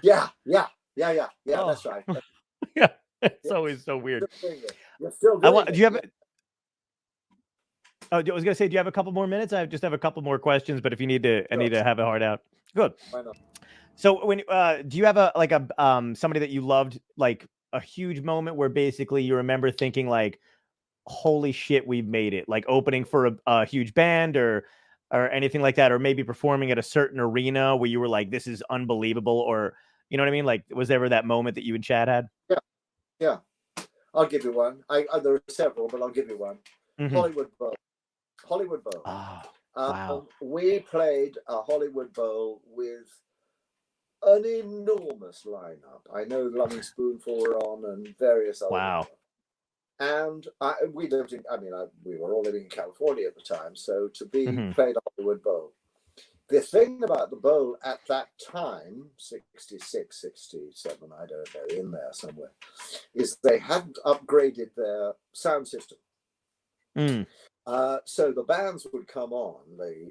Yeah. That's right. Yeah, it's always so weird. You're still doing do you have? I was gonna say, do you have a couple more minutes? I just have a couple more questions, but if you need to, I need to have a hard out. Good. Why not? So when do you have somebody that you loved, like a huge moment where basically you remember thinking like, holy shit, we've made it, like opening for a huge band or anything like that, or maybe performing at a certain arena where you were like, this is unbelievable, or you know what I mean? Like, was there ever that moment that you and Chad had? Yeah. I'll give you one. There are several, but I'll give you one. Mm-hmm. Hollywood Bowl. Oh, wow. We played a Hollywood Bowl with an enormous lineup. I know Loving Spoonful were on and various other. Wow. And we lived in, we were all living in California at the time. So to be played a Hollywood Bowl. The thing about the bowl at that time, 66, 67, I don't know, in there somewhere, is they hadn't upgraded their sound system. So the bands would come on, the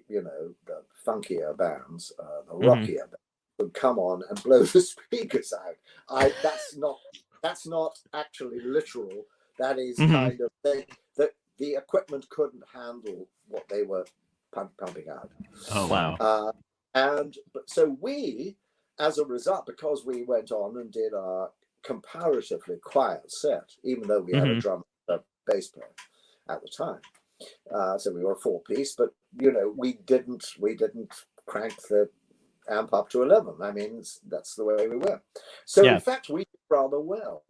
funkier bands, the rockier bands would come on and blow the speakers out. That's not actually literal. That is kind of that the equipment couldn't handle what they were pumping out. Oh wow! So we, as a result, because we went on and did our comparatively quiet set, even though we had a drum and a bass player at the time, so we were a 4-piece, but we didn't crank the amp up to 11. That's the way we were. So in fact, we did rather well.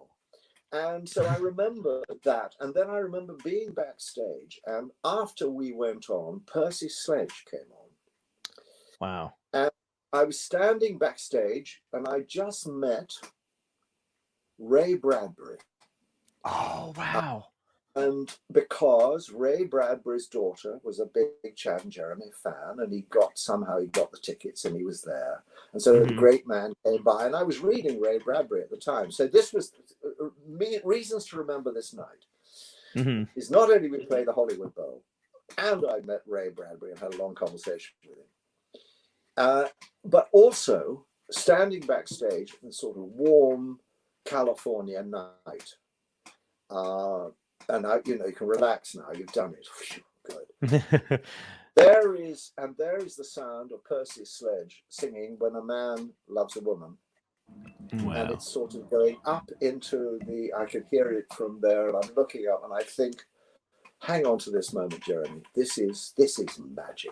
And so I remember that. And then I remember being backstage. And after we went on, Percy Sledge came on. Wow. And I was standing backstage and I just met Ray Bradbury. Oh, wow. And because Ray Bradbury's daughter was a big Chad and Jeremy fan, and he got the tickets and he was there. And so the great man came by, and I was reading Ray Bradbury at the time. So this was reasons to remember this night. Is not only we played the Hollywood Bowl, and I met Ray Bradbury and had a long conversation with him, but also standing backstage in a sort of warm California night. And you can relax now. You've done it. Good. There is the sound of Percy Sledge singing "When a Man Loves a Woman," and it's sort of going up into the. I can hear it from there, and I'm looking up, and I think, "Hang on to this moment, Jeremy. This is magic.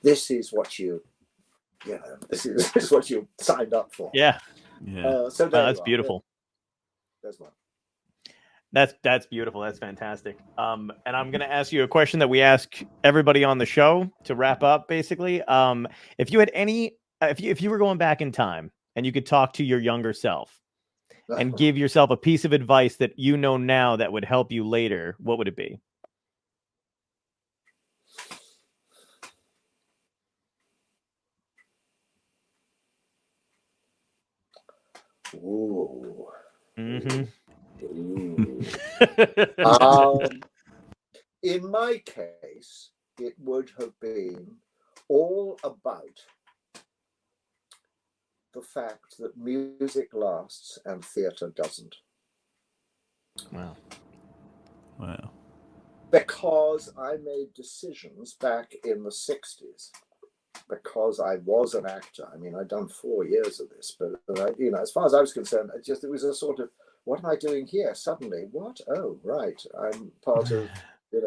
This is what this is what you signed up for." Yeah. So that's beautiful. There's one. That's beautiful. That's fantastic. And I'm going to ask you a question that we ask everybody on the show to wrap up, basically. If you had if you were going back in time and you could talk to your younger self and give yourself a piece of advice that you know now that would help you later, what would it be? Ooh. Mm-hmm. In my case, it would have been all about the fact that music lasts and theatre doesn't. Wow. Because I made decisions back in the 60s, because I was an actor. I mean, I'd done 4 years of this, but I, as far as I was concerned, it was a sort of, what am I doing here suddenly? What? Oh, right. I'm part of,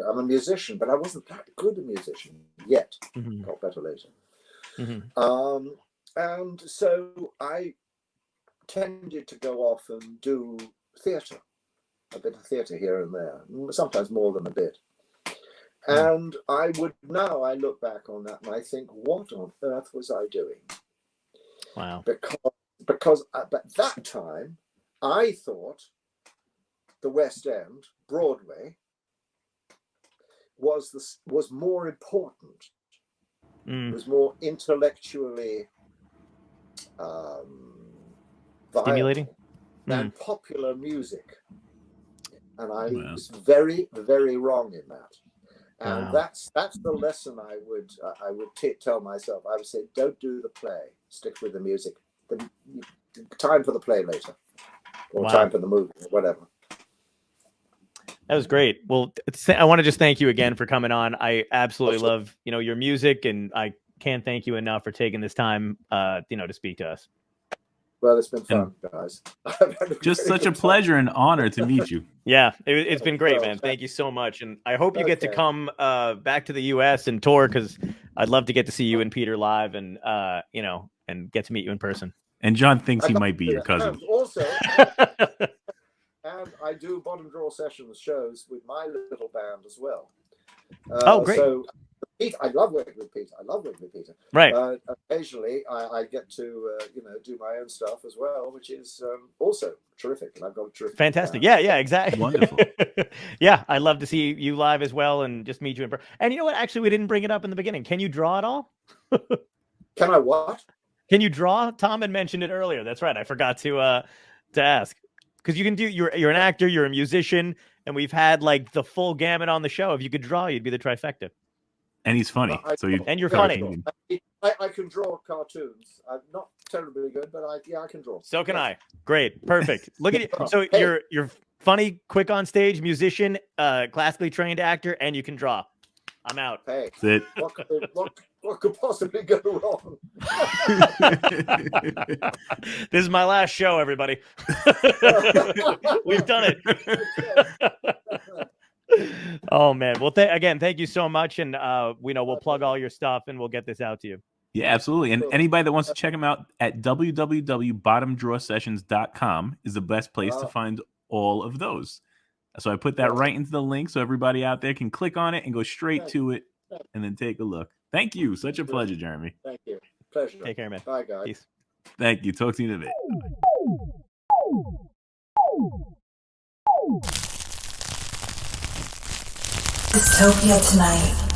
I'm a musician, but I wasn't that good a musician yet. Mm-hmm. Got better later. Mm-hmm. And so I tended to go off and do theatre, a bit of theatre here and there, sometimes more than a bit. And I look back on that and I think, what on earth was I doing? Wow. Because at that time, I thought the West End, Broadway, was more important. Was more intellectually stimulating than popular music. And I was very, very wrong in that. And that's the lesson I would tell myself. I would say, don't do the play, stick with the music. Time for the play later, or time for the movie, or whatever. That was great. Well, I want to just thank you again for coming on. I absolutely love, your music, and I can't thank you enough for taking this time, to speak to us. Well, it's been fun, guys. Just such a pleasure and honor to meet you. Yeah, it's been great, man. Thank you so much. And I hope you get to come back to the U.S. and tour, because I'd love to get to see you and Peter live and, and get to meet you in person. And John thinks he might be your cousin. And also, and I do bottom drawer sessions shows with my little band as well. Great. So I love working with Peter. Right. Occasionally, I get to do my own stuff as well, which is also terrific. And I've got a terrific. Fantastic. band. Yeah, exactly. Wonderful. Yeah, I'd love to see you live as well and just meet you in person. And you know what? Actually, we didn't bring it up in the beginning. Can you draw at all? Can I what? Can you draw? Tom had mentioned it earlier. That's right. I forgot to ask. Because you can do. You're an actor. You're a musician, and we've had like the full gamut on the show. If you could draw, you'd be the trifecta. And he's funny. And you're funny. I can draw cartoons. I'm not terribly good, but I can draw. So can I. Great. Perfect. Look at you. So you're funny, quick on stage, musician, classically trained actor, and you can draw. I'm out. Hey, that's it. What could possibly go wrong? This is my last show, everybody. We've done it. Oh man. Well, again, thank you so much. And we'll plug all your stuff and we'll get this out to you. Yeah, absolutely. And anybody that wants to check them out at www.bottomdrawersessions.com is the best place to find all of those. So I put that right into the link so everybody out there can click on it and go straight to it and then take a look. Thank you. Such a pleasure, Jeremy. Thank you. Pleasure. Take care, man. Bye, guys. Peace. Thank you. Talk to you in a bit. Dystopia tonight.